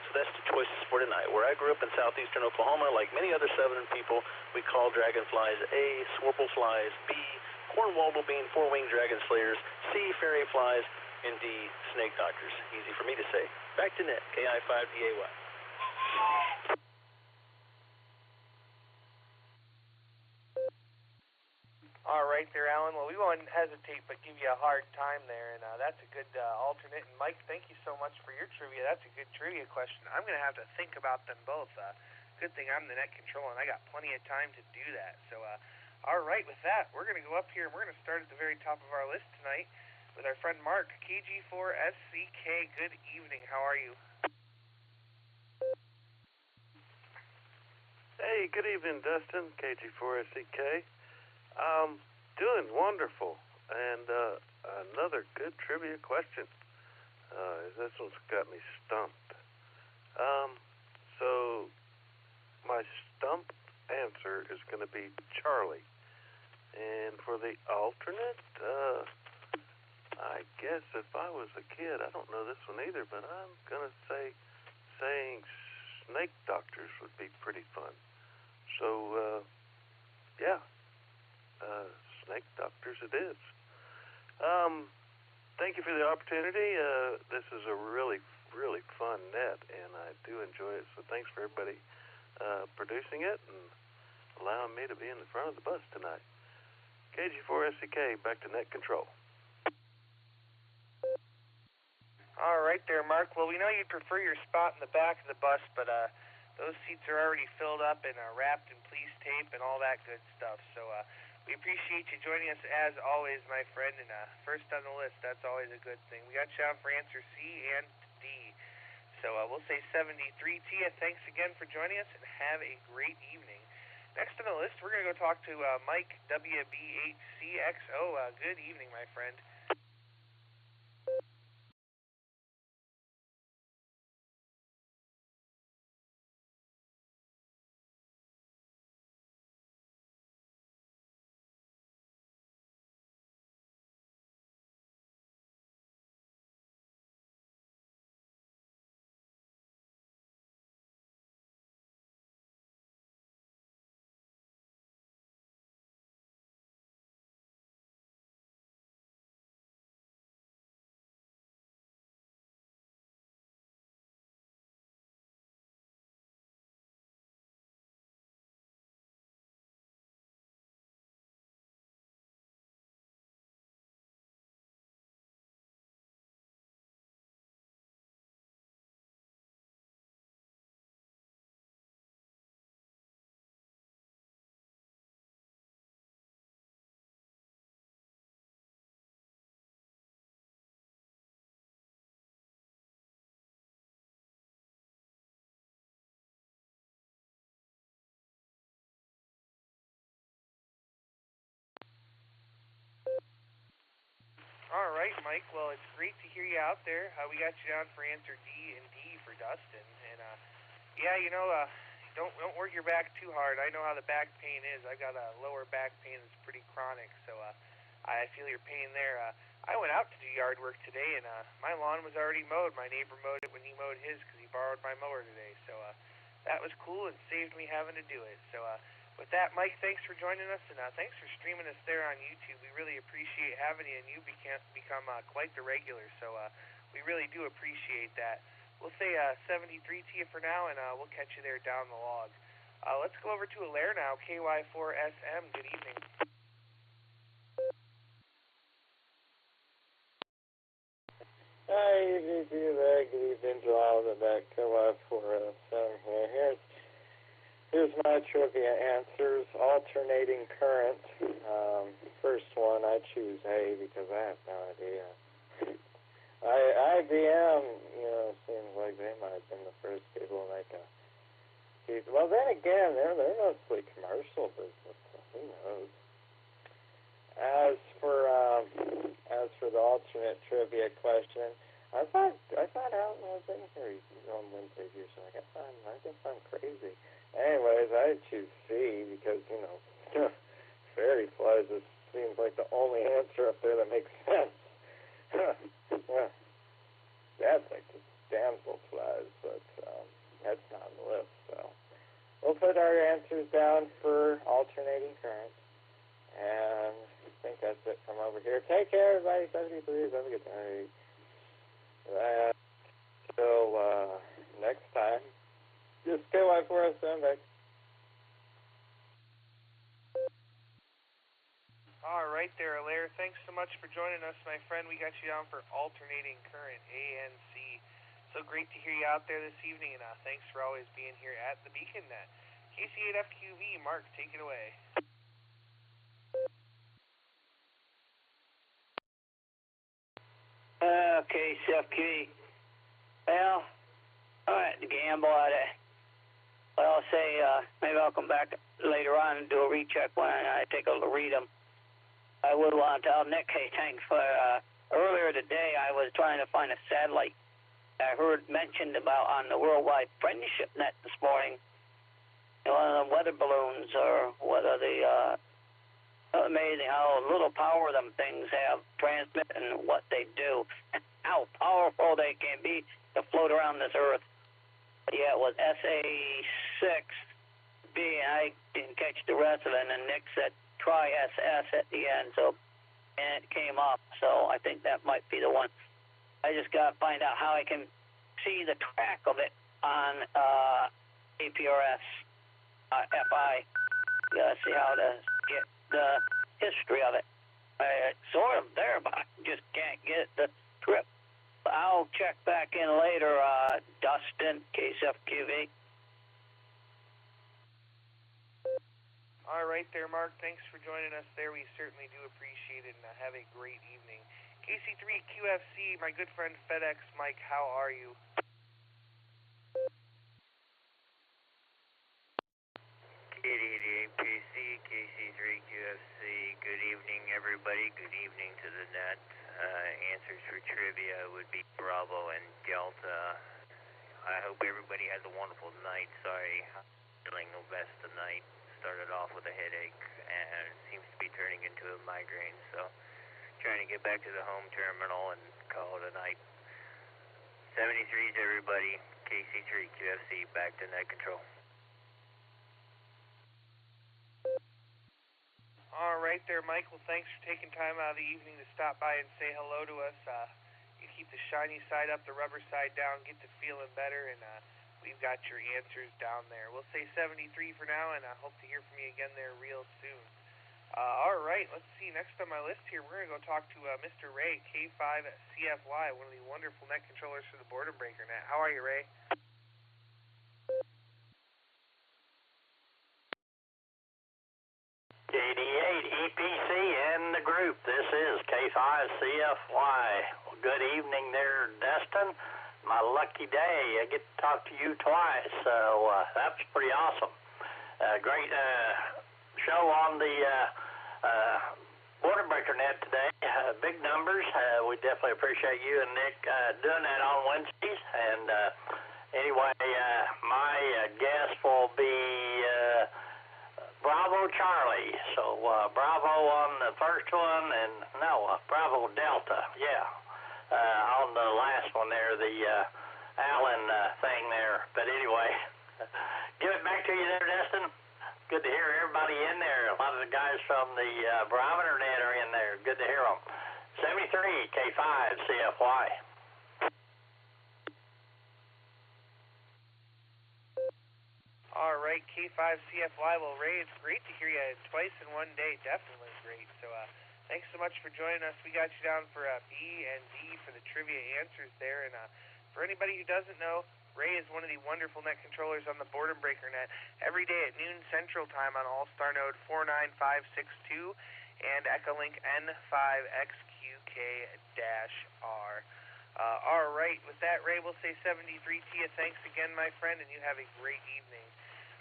So that's the choices for tonight. Where I grew up in southeastern Oklahoma, like many other southern people, we call dragonflies A, swarble flies, B, Cornwaldo bean four-winged dragon slayers, C, fairy flies, and D, snake doctors. Easy for me to say. Back to net, KI5DAY. All right there, Alan. Well, we won't hesitate but give you a hard time there, and that's a good alternate. And Mike, thank you so much for your trivia. That's a good trivia question. I'm going to have to think about them both. Good thing I'm the net controller, and I got plenty of time to do that. So, all right, with that, we're going to go up here, and we're going to start at the very top of our list tonight with our friend Mark, KG4SCK. Good evening. How are you? Hey, good evening, Dustin, KG4SCK. Doing wonderful, and another good trivia question. This one's got me stumped. So my stumped answer is going to be Charlie, and for the alternate, I guess if I was a kid, I don't know this one either, but I'm going to say saying snake doctors would be pretty fun. So, yeah. Snake doctors it is. Thank you for the opportunity. This is a really, really fun net, and I do enjoy it. So thanks for everybody producing it and allowing me to be in the front of the bus tonight. KG4SCK, back to net control. All right there, Mark. Well, we know you prefer your spot in the back of the bus, but those seats are already filled up and wrapped in police tape and all that good stuff. So we appreciate you joining us as always, my friend. And first on the list, that's always a good thing. We got you on for answer C and D. So we'll say 73 to you. Thanks again for joining us, and have a great evening. Next on the list, we're going to go talk to Mike, WB8CXO. Good evening, my friend. Mike. Well, it's great to hear you out there. We got you down for answer D and D for Dustin. And, yeah, don't work your back too hard. I know how the back pain is. I got a lower back pain that's pretty chronic, so I feel your pain there. I went out to do yard work today, and my lawn was already mowed. My neighbor mowed it when he mowed his because he borrowed my mower today. So that was cool and saved me having to do it. So with that, Mike, thanks for joining us, and thanks for streaming us there on YouTube. We really appreciate having you, and you become quite the regular, so we really do appreciate that. We'll say 73 to you for now, and we'll catch you there down the log. Let's go over to Alaire now, KY4SM. Good evening. Hi, EVP there. Good evening, Joel, and that KY4SM here. Here's my trivia answers. Alternating current. First one, I choose A because I have no idea. IBM, seems like they might have been the first people to make a piece. Well, then again, they're mostly commercial business, so who knows? As for the alternate trivia question, I thought Alan was in here on Wednesday here, so I guess I'm crazy. Anyways, I choose C because, fairy flies seems like the only answer up there that makes sense. That's like the damsel flies, but that's not on the list, so we'll put our answers down for alternating current, and I think that's it from over here. Take care, everybody. 73. Have a good night. Till next time. Just KY4SM back. All right there, Alaire. Thanks so much for joining us, my friend. We got you down for alternating current, ANC. So great to hear you out there this evening, and thanks for always being here at the Beacon Net. KC8FQV, Mark, take it away. KCFQV. Well, all right, the gamble at it. Well, I'll say maybe I'll come back later on and do a recheck when I take a read them. I would want to tell Nick, hey, thanks for earlier today I was trying to find a satellite I heard mentioned about on the Worldwide Friendship Net this morning. One of them weather balloons, or whether the amazing how little power them things have transmit and what they do, and how powerful they can be to float around this Earth. Yeah, it was SA6B, and I didn't catch the rest of it, and Nick said try SS at the end, and it came up, so I think that might be the one. I just got to find out how I can see the track of it on APRS FI. Got to see how to get the history of it. It's sort of there, but I just can't get the trip. I'll check back in later, Dustin, KCFQV. All right there, Mark. Thanks for joining us there. We certainly do appreciate it, and have a great evening. KC3QFC, my good friend FedEx Mike, how are you? KD8PC, KC3QFC, good evening, everybody. Good evening to the net. Answers for trivia would be Bravo and Delta. I hope everybody has a wonderful night. Sorry, I'm feeling no best tonight. Started off with a headache and it seems to be turning into a migraine, so trying to get back to the home terminal and call it a night. 73s, everybody. KC3QFC, back to net control. All right there, Mike. Well, thanks for taking time out of the evening to stop by and say hello to us. You keep the shiny side up, the rubber side down, get to feeling better, and we've got your answers down there. We'll say 73 for now, and I hope to hear from you again there real soon. All right, let's see. Next on my list here, we're going to go talk to Mr. Ray, K5CFY, one of the wonderful net controllers for the Boredom Breaker Net. How are you, Ray? KD8 EPC in the group. This is K5CFY. Well, good evening there, Dustin. My lucky day. I get to talk to you twice, so that's pretty awesome. Great show on the Boredom Breaker Net today. big numbers. We definitely appreciate you and Nick doing that on Wednesdays. And anyway, my guess will be Bravo Charlie. So Bravo on the first one, and Bravo Delta. Yeah, on the last one there, the Allen thing there. But anyway, give it back to you there, Dustin. Good to hear everybody in there. A lot of the guys from the Barometer Net are in there. Good to hear them. 73 K5 CFY. All right, K5 CFY. Well, Ray, it's great to hear you twice in one day. Definitely great. So thanks so much for joining us. We got you down for B and D for the trivia answers there. And for anybody who doesn't know, Ray is one of the wonderful net controllers on the Boredom Breaker net every day at noon Central Time on All-Star Node 49562 and Echolink N5XQK-R. All right, with that, Ray, we'll say 73 to you. Thanks again, my friend, and you have a great evening.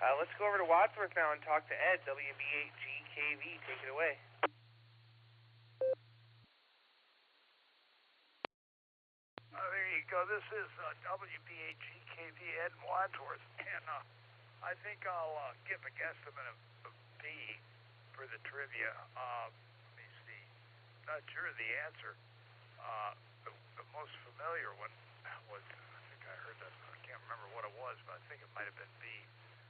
Let's go over to Wadsworth now and talk to Ed, WB8GKV. Take it away. There you go. This is WB8GKV Ed Wadsworth, and I think I'll give a guesstimate of B for the trivia. Let me see. Not sure of the answer. The most familiar one was, I think I heard that, I can't remember what it was, but I think it might have been B.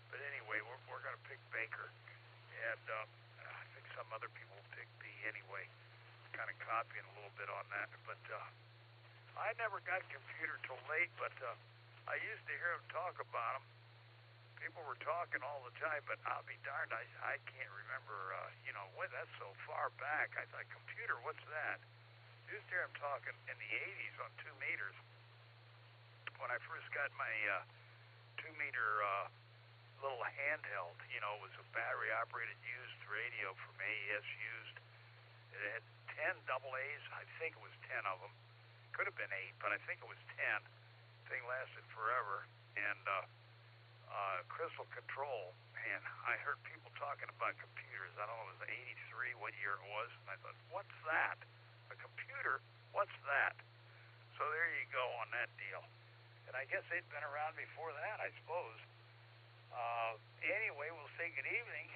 But anyway, we're going to pick Baker, and I think some other people will pick B anyway. Kind of copying a little bit on that, but I never got computer till late, but I used to hear them talk about them. People were talking all the time, but I'll be darned, I can't remember, when that's so far back. I thought, computer, what's that? I used to hear them talking in the 80s on 2 meters. When I first got my 2-meter little handheld, it was a battery-operated used radio from AES used. It had 10 double A's. I think it was 10 of them. Could have been 8, but I think it was 10. Thing lasted forever. And crystal control, and I heard people talking about computers. I don't know, it was 83, what year it was, and I thought, what's that? A computer? What's that? So there you go on that deal. And I guess they'd been around before that, I suppose. Anyway, we'll say good evening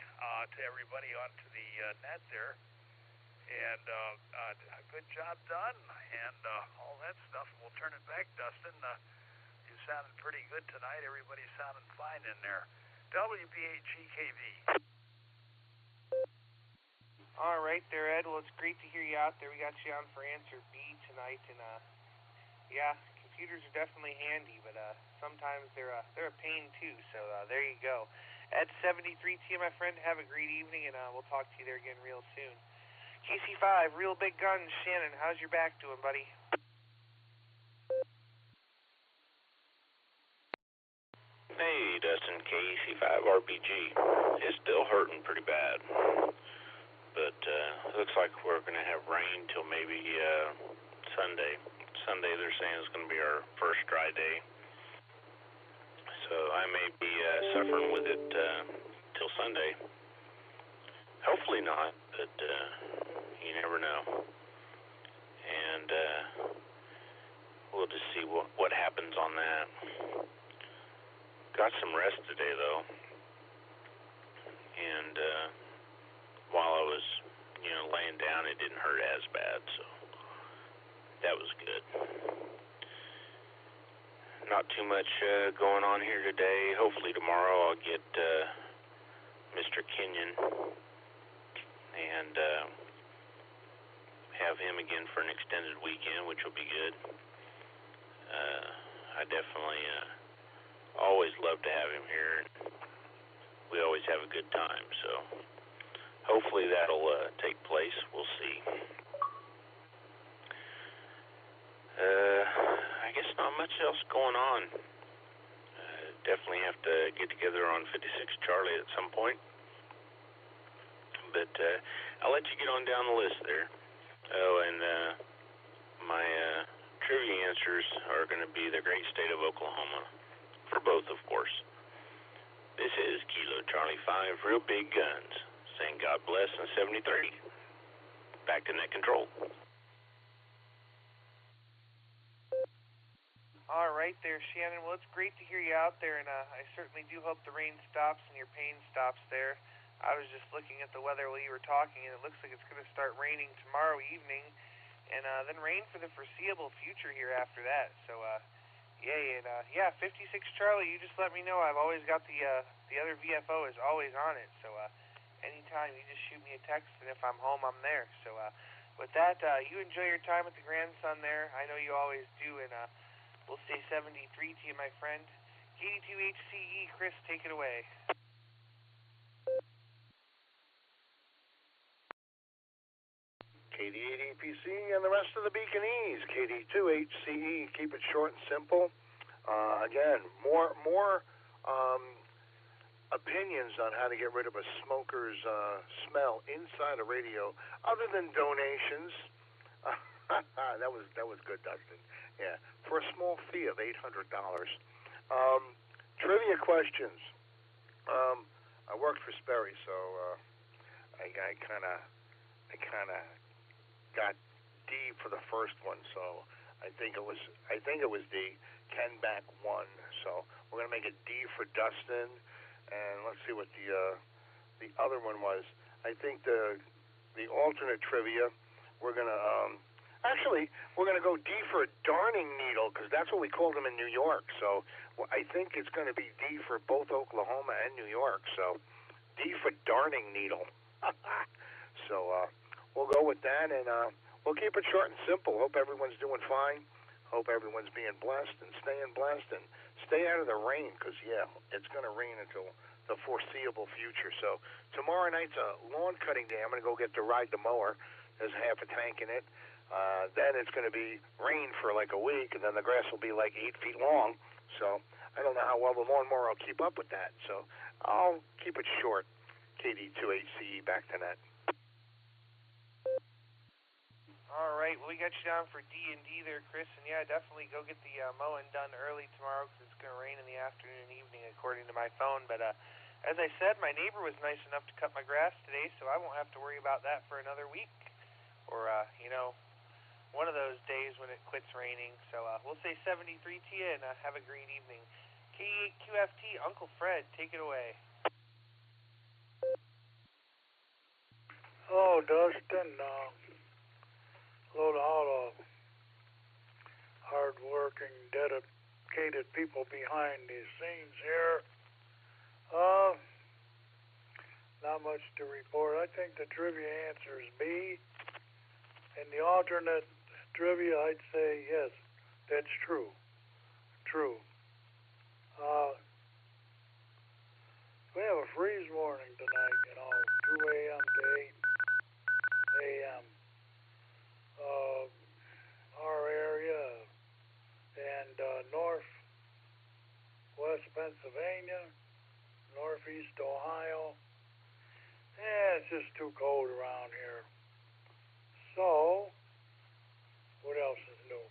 to everybody onto the net there. And a good job done, and all that stuff. We'll turn it back, Dustin. You sounded pretty good tonight. Everybody's sounding fine in there. WB8GKV. All right there, Ed. Well, it's great to hear you out there. We got you on for answer B tonight, and yeah, computers are definitely handy, but sometimes they're a pain too. So there you go. Ed 73 to you, my friend. Have a great evening, and we'll talk to you there again real soon. KC5, Real Big Guns, Shannon, how's your back doing, buddy? Hey, Dustin, KC5 RPG. It's still hurting pretty bad. But looks like we're going to have rain till maybe Sunday. Sunday they're saying is going to be our first dry day. So I may be suffering with it till Sunday. Hopefully not, but you never know. And we'll just see what happens on that. Got some rest today, though. And while I was, laying down, it didn't hurt as bad, so that was good. Not too much going on here today. Hopefully tomorrow I'll get Mr. Kenyon and have him again for an extended weekend, which will be good. I definitely always love to have him here. We always have a good time, so hopefully that'll take place. We'll see. I guess not much else going on. Definitely have to get together on 56 Charlie at some point. But I'll let you get on down the list there. Oh, and my trivia answers are going to be the great state of Oklahoma. For both, of course. This is Kilo Charlie 5, Real Big Guns, saying God bless in 73. Back to net control. right there, Shannon. Well, it's great to hear you out there, and I certainly do hope the rain stops and your pain stops there. I was just looking at the weather while you were talking, and it looks like it's going to start raining tomorrow evening, and then rain for the foreseeable future here after that. So, yay, and yeah, 56 Charlie, you just let me know. I've always got the other VFO is always on it, so anytime you just shoot me a text, and if I'm home, I'm there. So, with that, you enjoy your time with the grandson there. I know you always do, and we'll say 73 to you, my friend. KD2HCE, Chris, take it away. KD8EPC and the rest of the Beaconese. KD2HCE, keep it short and simple. Again, more opinions on how to get rid of a smoker's smell inside a radio, other than donations. That was good, Dustin. Yeah, for a small fee of $800. Trivia questions. I worked for Sperry, so I kind of got D for the first one. So I think it was D. Ken back 1. So we're gonna make it D for Dustin, and let's see what the other one was. I think the alternate trivia, we're gonna we're gonna go D for darning needle, because that's what we called them in New York. So I think it's gonna be D for both Oklahoma and New York. So D for darning needle. So we'll go with that, and we'll keep it short and simple. Hope everyone's doing fine. Hope everyone's being blessed and staying blessed, and stay out of the rain, because yeah, it's gonna rain until the foreseeable future. So tomorrow night's a lawn cutting day. I'm gonna go get to ride the mower. There's half a tank in it. Then it's going to be rain for like a week, and then the grass will be like 8 feet long. So I don't know how well the lawnmower will keep up with that. So I'll keep it short. KD2HCE, back to net. All right, well, we got you down for D&D there, Chris. And yeah, definitely go get the mowing done early tomorrow, because it's going to rain in the afternoon and evening, according to my phone. But as I said, my neighbor was nice enough to cut my grass today, so I won't have to worry about that for another week. Or, one of those days when it quits raining. So we'll say 73 to you, and have a great evening. K8QFT, Uncle Fred, take it away. Oh, Dustin, load of hard-working, dedicated people behind these scenes here. Not much to report. I think the trivia answer is B. And the alternate trivia, I'd say yes, that's true. True. We have a freeze warning tonight, 2 a.m. to 8 a.m. Our area and northwest Pennsylvania, northeast Ohio. Yeah, it's just too cold around here. So, what else is new?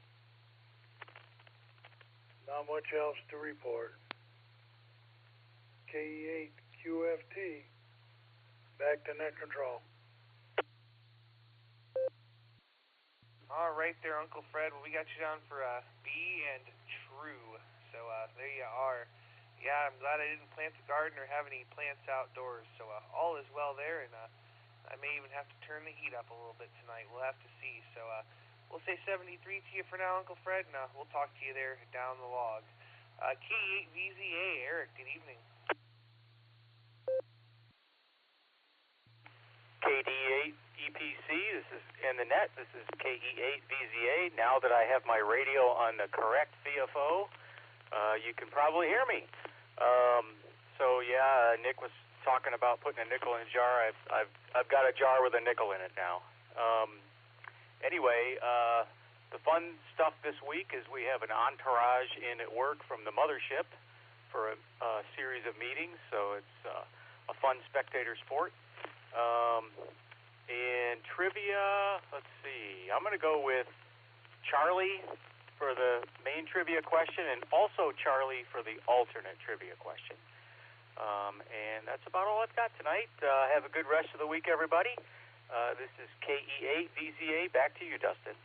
Not much else to report. KE8QFT, back to net control. All right there, Uncle Fred. Well, we got you down for B and true. So there you are. Yeah, I'm glad I didn't plant the garden or have any plants outdoors. So all is well there, and I may even have to turn the heat up a little bit tonight. We'll have to see. So we'll say 73 to you for now, Uncle Fred, and we'll talk to you there down the log. K8VZA, Eric, good evening. KD8EPC, this is in the net. This is KE8VZA. Now that I have my radio on the correct VFO, you can probably hear me. So yeah, Nick was talking about putting a nickel in a jar. I've got a jar with a nickel in it now. Anyway, the fun stuff this week is we have an entourage in at work from the mothership for a series of meetings. So it's a fun spectator sport. And trivia, let's see. I'm going to go with Charlie for the main trivia question, and also Charlie for the alternate trivia question. And that's about all I've got tonight. Have a good rest of the week, everybody. This is KE8VZA. Back to you, Dustin.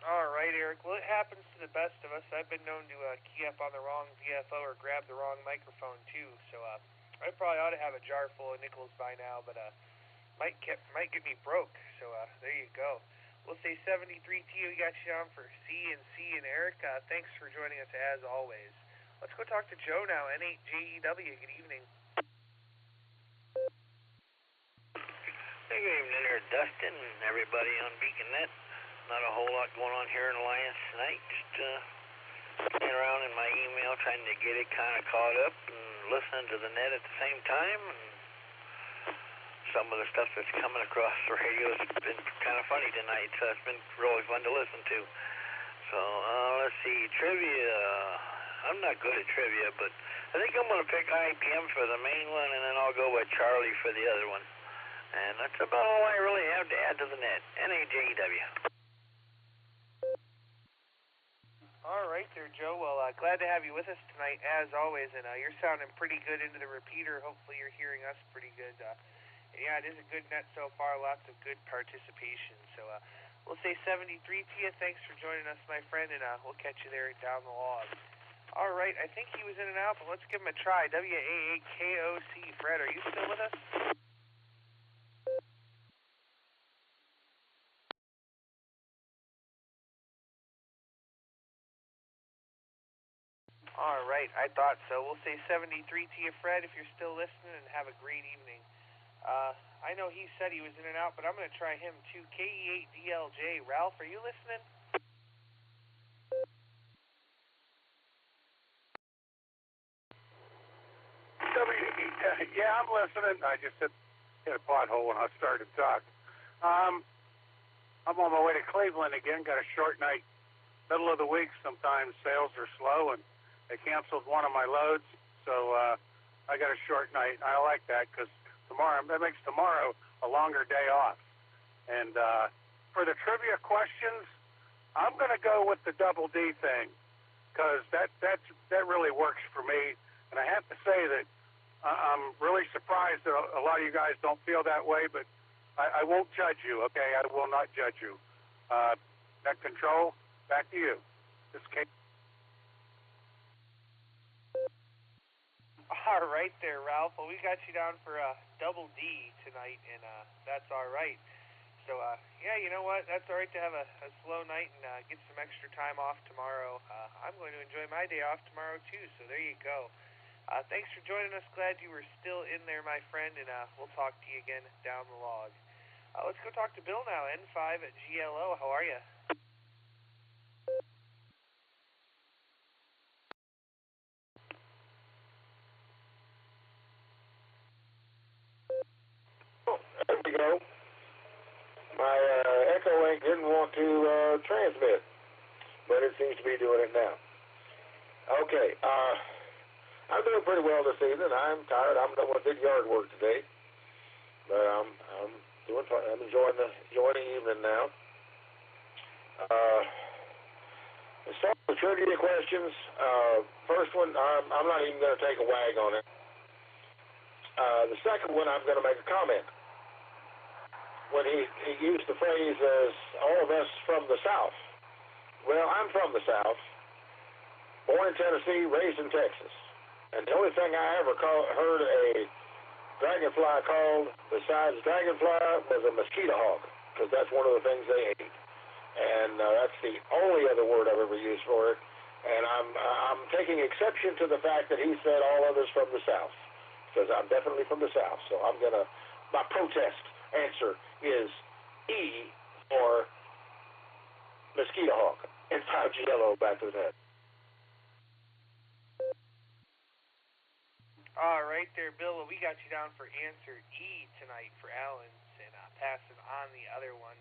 All right, Eric. Well, it happens to the best of us. I've been known to key up on the wrong VFO or grab the wrong microphone, too. So I probably ought to have a jar full of nickels by now, but might get me broke. So there you go. We'll say 73T. We got you on for C and C. And Eric, thanks for joining us as always. Let's go talk to Joe now. N8JEW. Good evening. Hey, good evening there, Dustin and everybody on BeaconNet. Not a whole lot going on here in Alliance tonight. Just playing around in my email, trying to get it kind of caught up and listening to the net at the same time. And some of the stuff that's coming across the radio has been kind of funny tonight, so it's been really fun to listen to. So let's see, trivia. I'm not good at trivia, but I think I'm going to pick IPM for the main one, and then I'll go with Charlie for the other one. And that's about all I really have to add to the net. NAJEW. All right there, Joe. Well, glad to have you with us tonight, as always. And you're sounding pretty good into the repeater. Hopefully you're hearing us pretty good. Yeah, it is a good net so far. Lots of good participation. So we'll say 73 to you. Thanks for joining us, my friend, and we'll catch you there down the log. All right, I think he was in and out, but let's give him a try. WA8KOC. Fred, are you still with us? All right, I thought so. We'll say 73 to you, Fred, if you're still listening, and have a great evening. I know he said he was in and out, but I'm going to try him too. KE8DLJ. Ralph, are you listening? Yeah, I'm listening. I just hit a pothole when I started to talk. I'm on my way to Cleveland again. Got a short night. Middle of the week, sometimes sales are slow, and they canceled one of my loads, so I got a short night. I like that because that makes tomorrow a longer day off. And for the trivia questions, I'm going to go with the double D thing because that really works for me. And I have to say that I'm really surprised that a lot of you guys don't feel that way, but I won't judge you, okay? I will not judge you. Net control, back to you. This case. All right there, Ralph. Well, we got you down for double D tonight, and that's all right. So, yeah, you know what? That's all right to have a slow night and get some extra time off tomorrow. I'm going to enjoy my day off tomorrow, too, so there you go. Thanks for joining us. Glad you were still in there, my friend, and we'll talk to you again down the log. Let's go talk to Bill now, N5 at GLO. How are you? There we go. My Echo Link didn't want to transmit, but it seems to be doing it now. Okay, I'm doing pretty well this evening. I'm tired. I'm done with big yard work today, but I'm doing fine. I'm enjoying the evening now. Let's start with trivia questions. First one, I'm not even going to take a wag on it. The second one, I'm going to make a comment. When he used the phrase as all of us from the South. Well, I'm from the South, born in Tennessee, raised in Texas. And the only thing I ever heard a dragonfly called besides dragonfly was a mosquito hawk, because that's one of the things they ate. And that's the only other word I've ever used for it. And I'm taking exception to the fact that he said all others from the South, because I'm definitely from the South. So my protest answer is E for mosquito hawk. And 5GLO back to the net. All right there, Bill. Well, we got you down for answer E tonight for Alan's, and passing on the other one.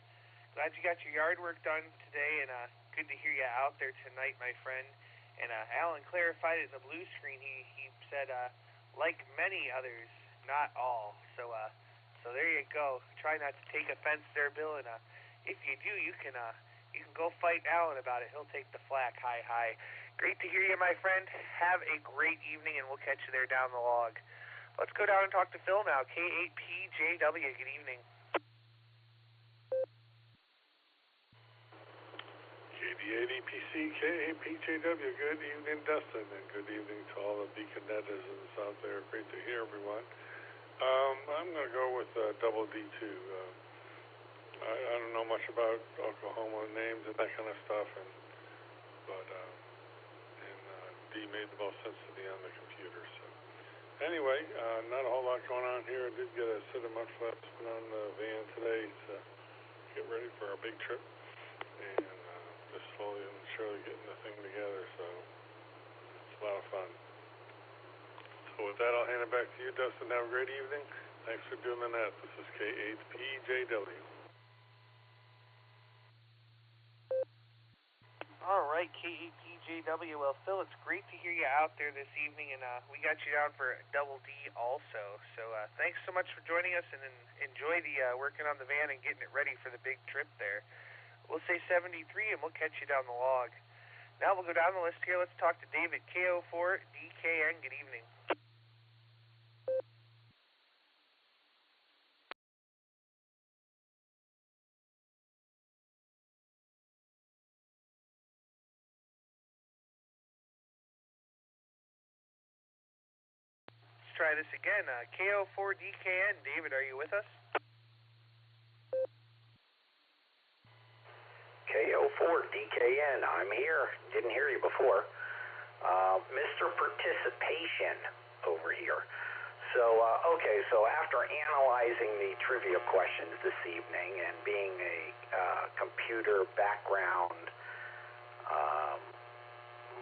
Glad you got your yard work done today, and good to hear you out there tonight, my friend. And Alan clarified it in the blue screen. He said, like many others, not all. So there you go. Try not to take offense there, Bill. And if you do, you can go fight Alan about it. He'll take the flak. Hi. Great to hear you, my friend. Have a great evening, and we'll catch you there down the log. Let's go down and talk to Phil now. K8PJW. Good evening. EPC, KAPJW. Good evening, Dustin, and good evening to all the Beacon netizens out there. Great to hear everyone. I'm going to go with Double D2. I don't know much about Oklahoma names and that kind of stuff, but D made the most sense to me on the computer. So anyway, not a whole lot going on here. I did get a set of mud flaps put on the van today to get ready for our big trip, and just slowly and surely getting the thing together. So it's a lot of fun. So with that, I'll hand it back to you, Dustin. Have a great evening. Thanks for doing the net. This is K8PJW. All right, K8PJW. Well, Phil, it's great to hear you out there this evening, and we got you down for Double D also. So thanks so much for joining us, and enjoy the working on the van and getting it ready for the big trip there. We'll say 73, and we'll catch you down the log. Now we'll go down the list here. Let's talk to David, KO4DKN. Good evening. Let's try this again. KO4DKN. David, are you with us? KO4DKN, I'm here. Didn't hear you before. Mr. Participation over here. So, okay, so after analyzing the trivia questions this evening and being a computer background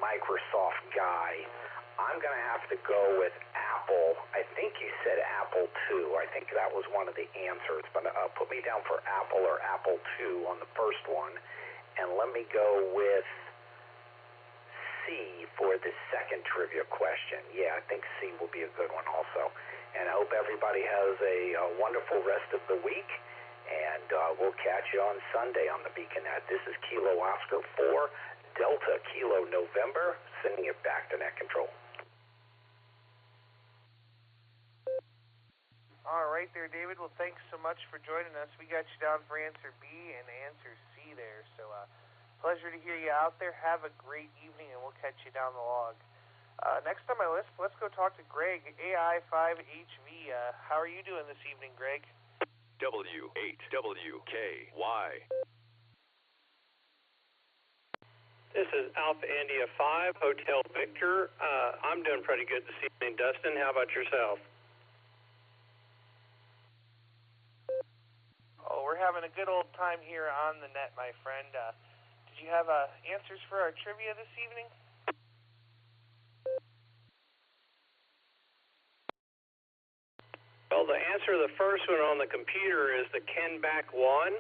Microsoft guy, I'm going to have to go with Apple. I think you said Apple II. I think that was one of the answers. But put me down for Apple or Apple II on the first one. And let me go with C for the second trivia question. Yeah, I think C will be a good one also. And I hope everybody has a wonderful rest of the week. And we'll catch you on Sunday on the Beaconette. This is Kilo Oscar 4, Delta Kilo November, sending it back to Net Control. All right there, David. Well, thanks so much for joining us. We got you down for answer B and answer C there. So, pleasure to hear you out there. Have a great evening, and we'll catch you down the log. Next on my list, let's go talk to Greg, AI5HV. How are you doing this evening, Greg? W8WKY. This is Alpha India 5, Hotel Victor. I'm doing pretty good this evening, Dustin. How about yourself? Oh, we're having a good old time here on the net, my friend. Did you have answers for our trivia this evening? Well, the answer to the first one on the computer is the Kenback 1.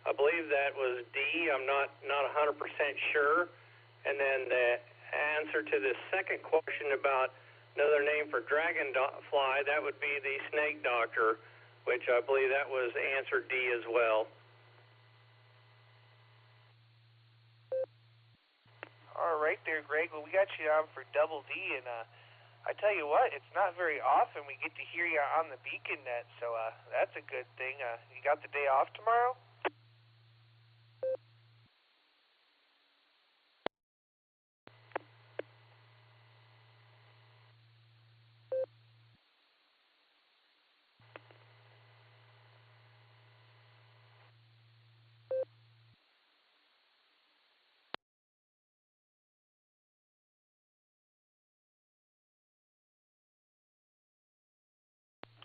I believe that was D. I'm not 100% sure. And then the answer to the second question about another name for dragonfly, that would be the snake doctor, which I believe that was answer D as well. All right there, Greg. Well, we got you on for Double D, and I tell you what, it's not very often we get to hear you on the Beacon Net, so that's a good thing. You got the day off tomorrow?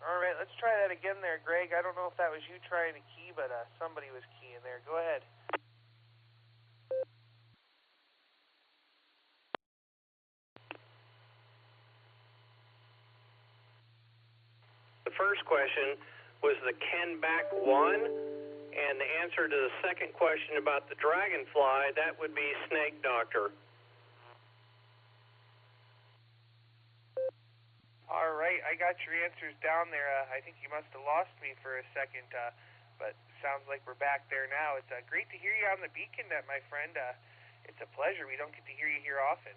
All right, let's try that again there, Greg. I don't know if that was you trying to key, but somebody was keying there. Go ahead. The first question was the Kenback 1, and the answer to the second question about the dragonfly, that would be snake doctor. All right, I got your answers down there. I think you must have lost me for a second, but sounds like we're back there now. It's great to hear you on the Beacon Net, my friend. It's a pleasure. We don't get to hear you here often.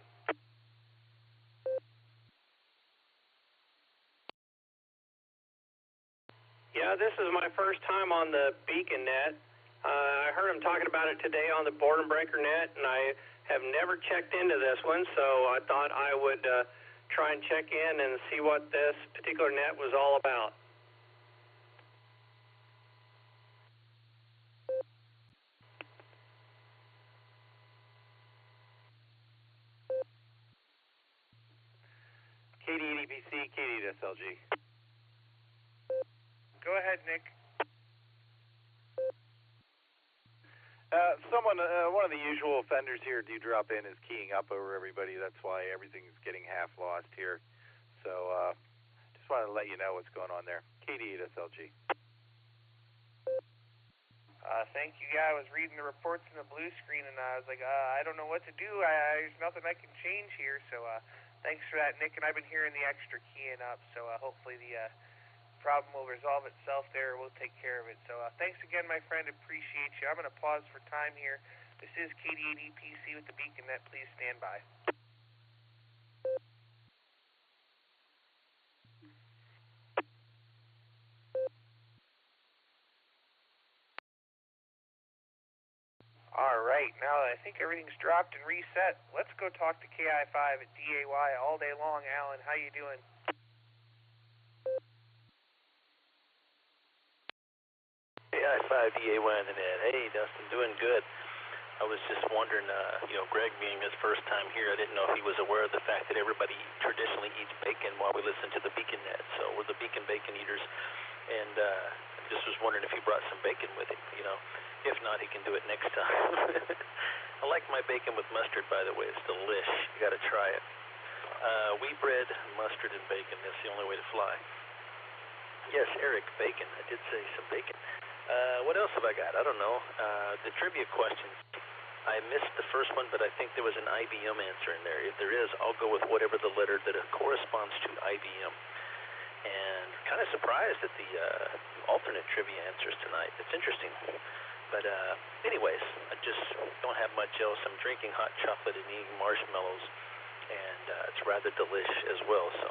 Yeah, this is my first time on the Beacon Net. I heard him talking about it today on the Boredom Breaker Net, and I have never checked into this one, so I thought I would try and check in and see what this particular net was all about. KD80PC, KD8SLG. Go ahead, Nick. One of the usual offenders here do drop in is keying up over everybody. That's why everything's getting half lost here. So just wanted to let you know what's going on there. KD8SLG. Thank you. Yeah, I was reading the reports in the blue screen, and I was like, I don't know what to do. There's nothing I can change here. So thanks for that, Nick. And I've been hearing the extra keying up, so hopefully the problem will resolve itself there. We'll take care of it. So thanks again, my friend. Appreciate you. I'm going to pause for time here. This is KD8EPC with the Beacon Net. Please stand by. All right, now that I think everything's dropped and reset, let's go talk to KI5 at DAY all day long. Alan, how you doing? KI5 DAY on the net. Hey, Dustin, doing good. I was just wondering, Greg being his first time here, I didn't know if he was aware of the fact that everybody traditionally eats bacon while we listen to the Beacon Net. So we're the Beacon Bacon Eaters, and just was wondering if he brought some bacon with him, If not, he can do it next time. I like my bacon with mustard, by the way. It's delish. You got to try it. Wheat bread, mustard, and bacon. That's the only way to fly. Yes, Eric, bacon. I did say some bacon. What else have I got? I don't know. The trivia questions. I missed the first one, but I think there was an IBM answer in there. If there is, I'll go with whatever the letter that corresponds to IBM. And kind of surprised at the alternate trivia answers tonight. It's interesting. But anyways, I just don't have much else. I'm drinking hot chocolate and eating marshmallows, and it's rather delish as well. So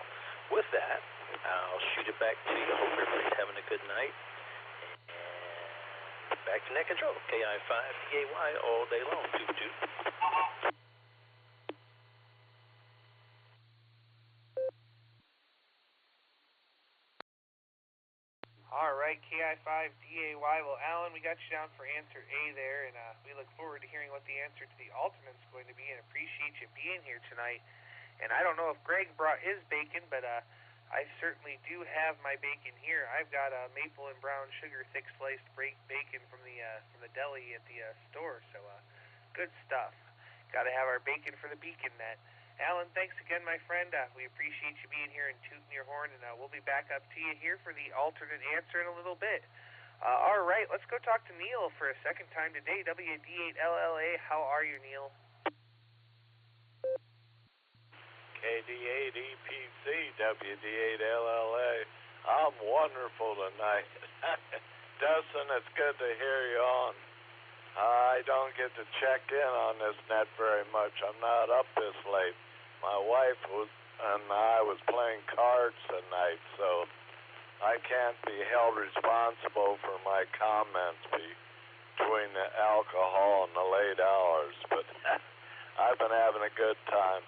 with that, I'll shoot it back to you. Hope everybody's having a good night. And back to net control. KI5 DAY all day long. Toot toot. All right, KI5 DAY. Well, Alan, we got you down for answer A there, and we look forward to hearing what the answer to the alternate's going to be, and appreciate you being here tonight. And I don't know if Greg brought his bacon, but I certainly do have my bacon here. I've got maple and brown sugar thick sliced bacon from the deli at the store, so good stuff. Got to have our bacon for the Beacon Net. Alan, thanks again, my friend. We appreciate you being here and tooting your horn, and we'll be back up to you here for the alternate answer in a little bit. All right, let's go talk to Neil for a second time today. WD8LLA, how are you, Neil? KD8EPC, WD8LLA. I'm wonderful tonight. Dustin, it's good to hear you on. I don't get to check in on this net very much. I'm not up this late. My wife and I was playing cards tonight, so I can't be held responsible for my comments between the alcohol and the late hours, but I've been having a good time.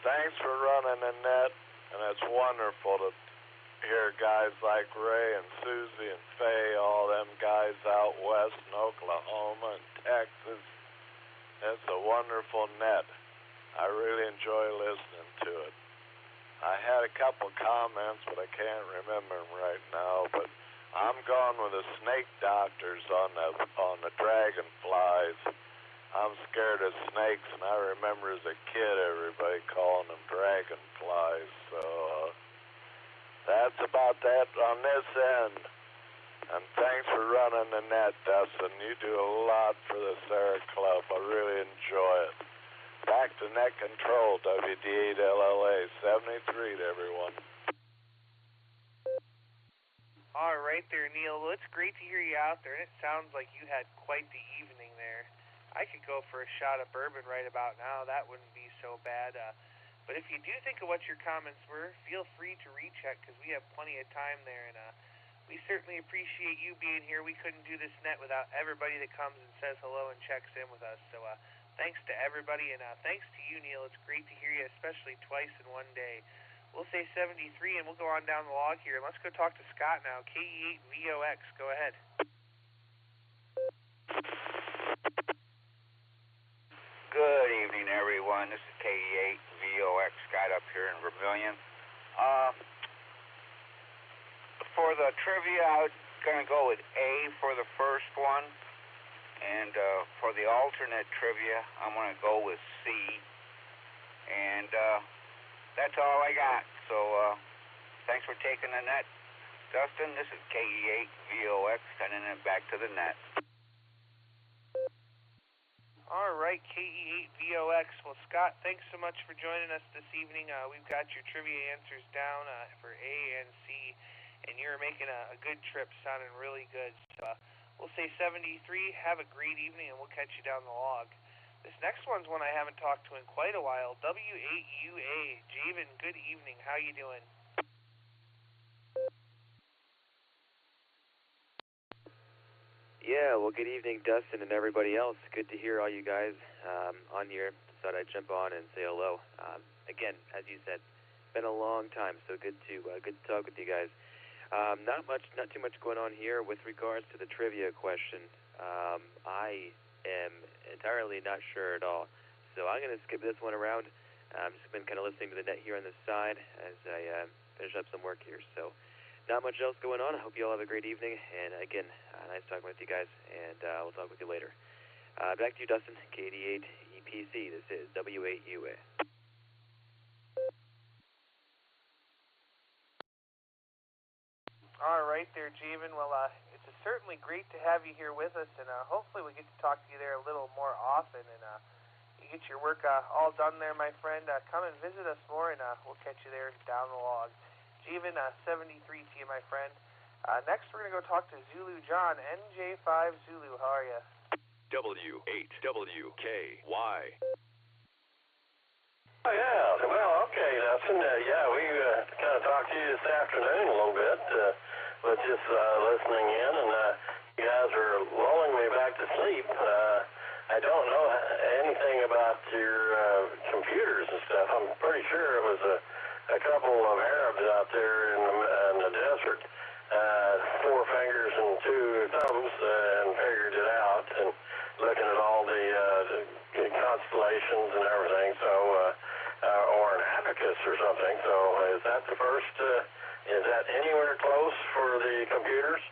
Thanks for running the net, and it's wonderful to hear guys like Ray and Susie and Faye, all them guys out west in Oklahoma and Texas. It's a wonderful net. I really enjoy listening to it. I had a couple comments, but I can't remember them right now. But I'm going with the snake doctors on the dragonflies. I'm scared of snakes, and I remember as a kid everybody calling them dragonflies. So that's about that on this end. And thanks for running the net, Dustin. You do a lot for the Sarah Club. I really enjoy it. Back to net control, WD8LLA 73 to everyone. All right there, Neil. Well, it's great to hear you out there, and it sounds like you had quite the evening there. I could go for a shot of bourbon right about now. That wouldn't be so bad. But if you do think of what your comments were, feel free to recheck, because we have plenty of time there, and we certainly appreciate you being here. We couldn't do this net without everybody that comes and says hello and checks in with us. So Thanks to everybody, and thanks to you, Neil. It's great to hear you, especially twice in one day. We'll say 73, and we'll go on down the log here. Let's go talk to Scott now. KE8VOX, go ahead. Good evening, everyone. This is KE8VOX, Scott up here in Vermilion. For the trivia, I was going to go with A for the first one. And for the alternate trivia, I'm going to go with C. And that's all I got. So thanks for taking the net. Dustin, this is KE8VOX, sending it back to the net. All right, KE8VOX. Well, Scott, thanks so much for joining us this evening. We've got your trivia answers down for A and C, and you're making a good trip, sounding really good. So, we'll say 73. Have a great evening, and we'll catch you down the log. This next one's one I haven't talked to in quite a while. W8UA. Javen, good evening. How you doing? Yeah, well, good evening, Dustin and everybody else. Good to hear all you guys on here. Thought I'd jump on and say hello. Again, as you said, been a long time, so good to talk with you guys. Not too much going on here with regards to the trivia question. I am entirely not sure at all, so I'm going to skip this one around. I've just been kind of listening to the net here on the side as I finish up some work here. So, not much else going on. I hope you all have a great evening, and again, nice talking with you guys, and we'll talk with you later. Back to you, Dustin. KD8EPC. This is W8UA. All right there, Javen. Well, it's certainly great to have you here with us, and hopefully we get to talk to you there a little more often, and you get your work all done there, my friend. Come and visit us more, and we'll catch you there down the log. Javen, 73 to you, my friend. Next, we're going to go talk to Zulu John, NJ5 Zulu. How are you? W8WKY. Oh, yeah. Well, okay, Dustin. We kind of talked to you this afternoon a little bit, but just listening in, and you guys are lulling me back to sleep. I don't know anything about your computers and stuff. I'm pretty sure it was a couple of Arabs out there in the desert, 4 fingers and 2 thumbs, and figured it out, and looking at all the constellations and everything, so or an abacus or something. So is that the first? Is that anywhere close for the computers?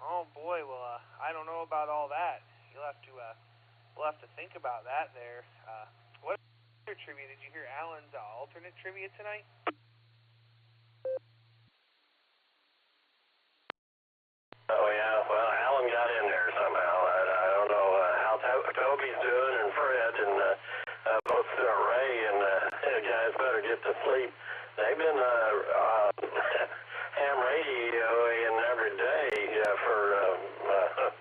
Oh boy, well I don't know about all that. We'll have to think about that there. What other trivia did you hear? Alan's alternate trivia tonight? Oh, yeah. Well, Alan got in there somehow. I don't know how Toby's doing, and Fred, and both Ray and the guys better get to sleep. They've been ham radioing every day for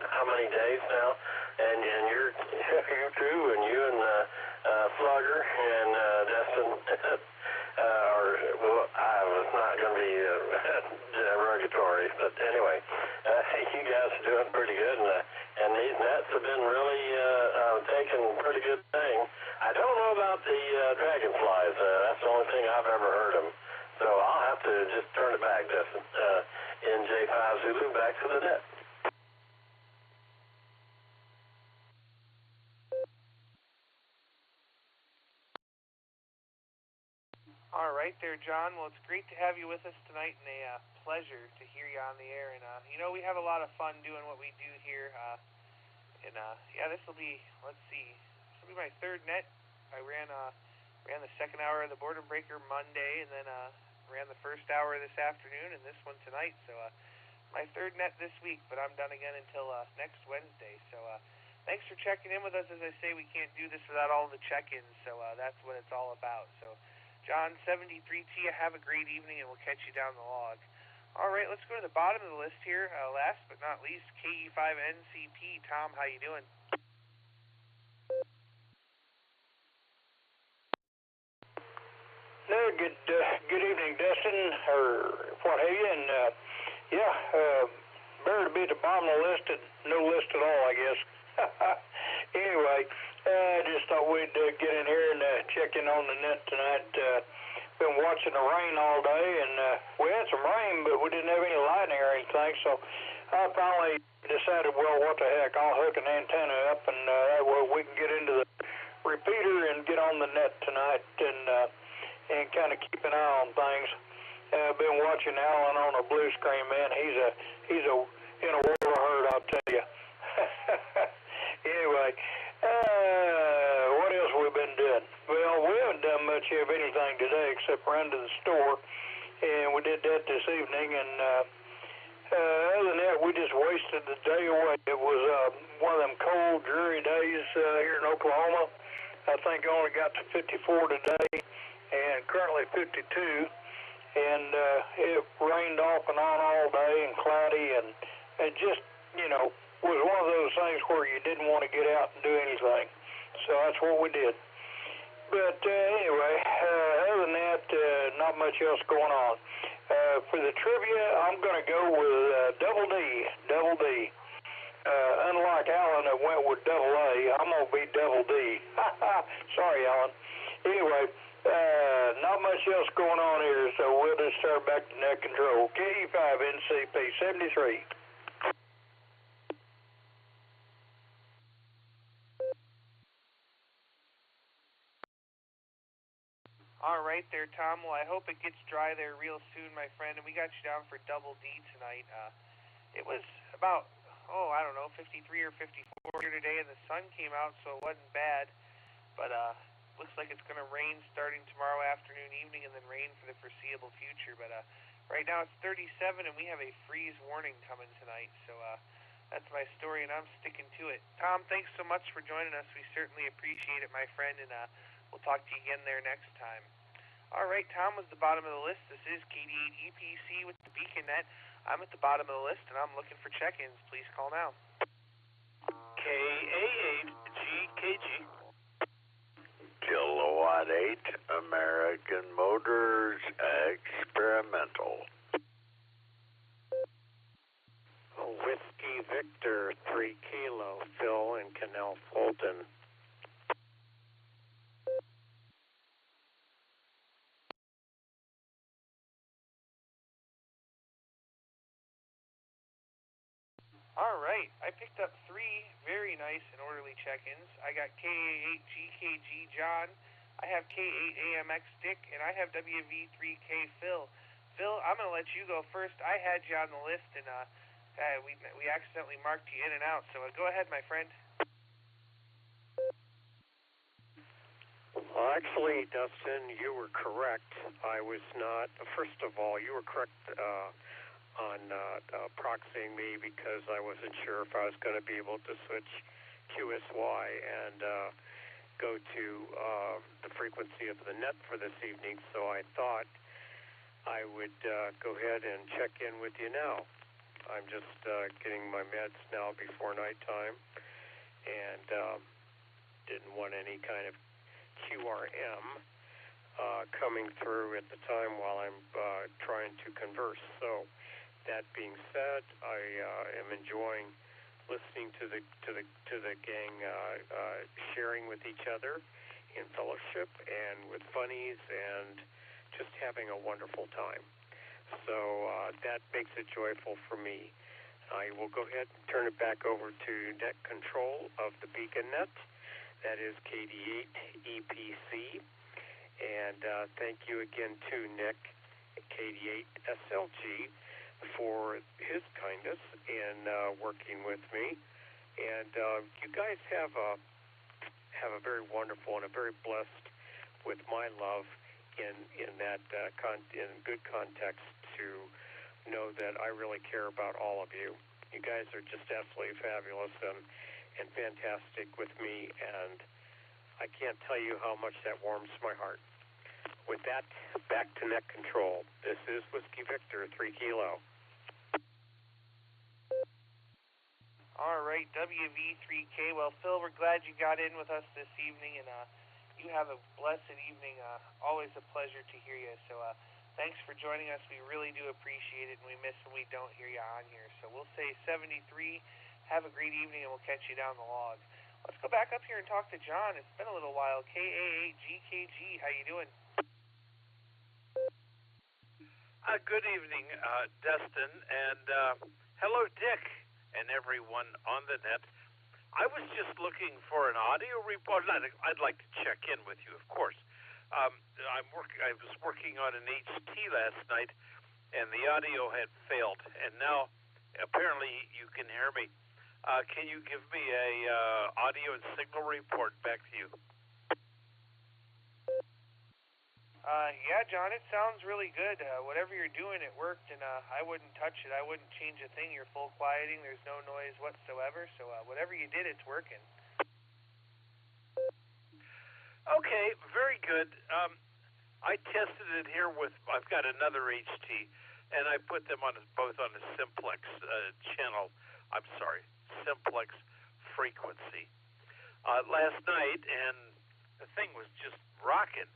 how many days now? And you two, and you and Slugger and Dustin I was not going to be derogatory, but anyway, you guys are doing pretty good, and these nets have been really taking pretty good thing. I don't know about the dragonflies. That's the only thing I've ever heard of them. So I'll have to just turn it back, Dustin. NJ5 Zulu, back to the net. All right there, John. Well, it's great to have you with us tonight, and a pleasure to hear you on the air. And, we have a lot of fun doing what we do here. This will be, this will be my 3rd net. I ran the 2nd hour of the Boredom Breaker Monday, and then ran the 1st hour this afternoon, and this one tonight. So my 3rd net this week, but I'm done again until next Wednesday. So thanks for checking in with us. As I say, we can't do this without all the check-ins, so that's what it's all about. So John, 73 to you. Have a great evening, and we'll catch you down the log. All right, let's go to the bottom of the list here. Last but not least, KE5NCP. Tom, how you doing? Good evening, Dustin, or what have you, and her to be at the bottom of the list, no list at all, I guess. Anyway, I just thought we'd get in here and check in on the net tonight. Been watching the rain all day, and we had some rain, but we didn't have any lightning or anything, so I finally decided, well, what the heck, I'll hook an antenna up, and that way we can get into the repeater and get on the net tonight and kind of keep an eye on things. I've been watching Alan on a blue screen, man. He's in a world of hurt, I'll tell you. Anyway, what else have we been doing? Well, we haven't done much of anything today except run to the store, and we did that this evening, and other than that, we just wasted the day away. It was one of them cold, dreary days here in Oklahoma. I think I only got to 54 today, and currently 52, and it rained off and on all day and cloudy, and it just, was one of those things where you didn't want to get out and do anything. So that's what we did. But anyway, other than that, not much else going on. For the trivia, I'm going to go with Double D. Unlike Alan that went with Double A, I'm going to be Double D. Sorry, Alan. Anyway, not much else going on here, so we'll just start back to net control. KE5NCP 73. All right there, Tom. Well, I hope it gets dry there real soon, my friend. And we got you down for Double D tonight. It was about, 53 or 54 here today, and the sun came out, so it wasn't bad. But looks like it's going to rain starting tomorrow afternoon, evening, and then rain for the foreseeable future. But right now it's 37, and we have a freeze warning coming tonight. So that's my story, and I'm sticking to it. Tom, thanks so much for joining us. We certainly appreciate it, my friend, and we'll talk to you again there next time. All right, Tom was the bottom of the list. This is KD8EPC with the Beacon Net. I'm at the bottom of the list, and I'm looking for check-ins. Please call now. KA8GKG. Kilowatt 8, American Motors Experimental. Whiskey Victor 3 Kilo, Phil in Canal Fulton. All right, I picked up 3 very nice and orderly check-ins. I got KA8GKG John, I have K8AMX Dick, and I have WV3K Phil. Phil, I'm going to let you go first. I had you on the list, and we accidentally marked you in and out, so go ahead, my friend. Well, actually, Dustin, you were correct. I was not. First of all, you were correct on proxying me because I wasn't sure if I was going to be able to switch QSY and go to the frequency of the net for this evening, so I thought I would go ahead and check in with you now. I'm just getting my meds now before nighttime and didn't want any kind of QRM coming through at the time while I'm trying to converse. So that being said, I am enjoying listening to the gang sharing with each other in fellowship and with funnies and just having a wonderful time. So that makes it joyful for me. I will go ahead and turn it back over to net control of the Beacon Net. That is KD8EPC. And thank you again to Nick, KD8SLG, for his kindness in working with me. And you guys have a very wonderful and a very blessed with my love in that in good context to know that I really care about all of you. You guys are just absolutely fabulous and fantastic with me, and I can't tell you how much that warms my heart. With that, back to net control. This is Whiskey Victor 3 Kilo. All right, WV3K. Well, Phil, we're glad you got in with us this evening, and you have a blessed evening. Always a pleasure to hear you. So Thanks for joining us. We really do appreciate it, and we miss when we don't hear you on here. So we'll say 73. Have a great evening, and we'll catch you down the log. Let's go back up here and talk to John. It's been a little while. KA8GKG, how you doing? Good evening, Dustin, and hello, Dick, and everyone on the net. I was just looking for an audio report. I'd like to check in with you, of course. I was working on an HT last night, and the audio had failed, and now apparently you can hear me. Can you give me a audio and signal report back to you? Yeah, John, it sounds really good. Whatever you're doing, it worked, and I wouldn't touch it. I wouldn't change a thing. You're full quieting. There's no noise whatsoever, so whatever you did, it's working. Okay, very good. I tested it here with, I've got another HT, and I put them on both on a simplex channel. I'm sorry, simplex frequency last night, and the thing was just rocking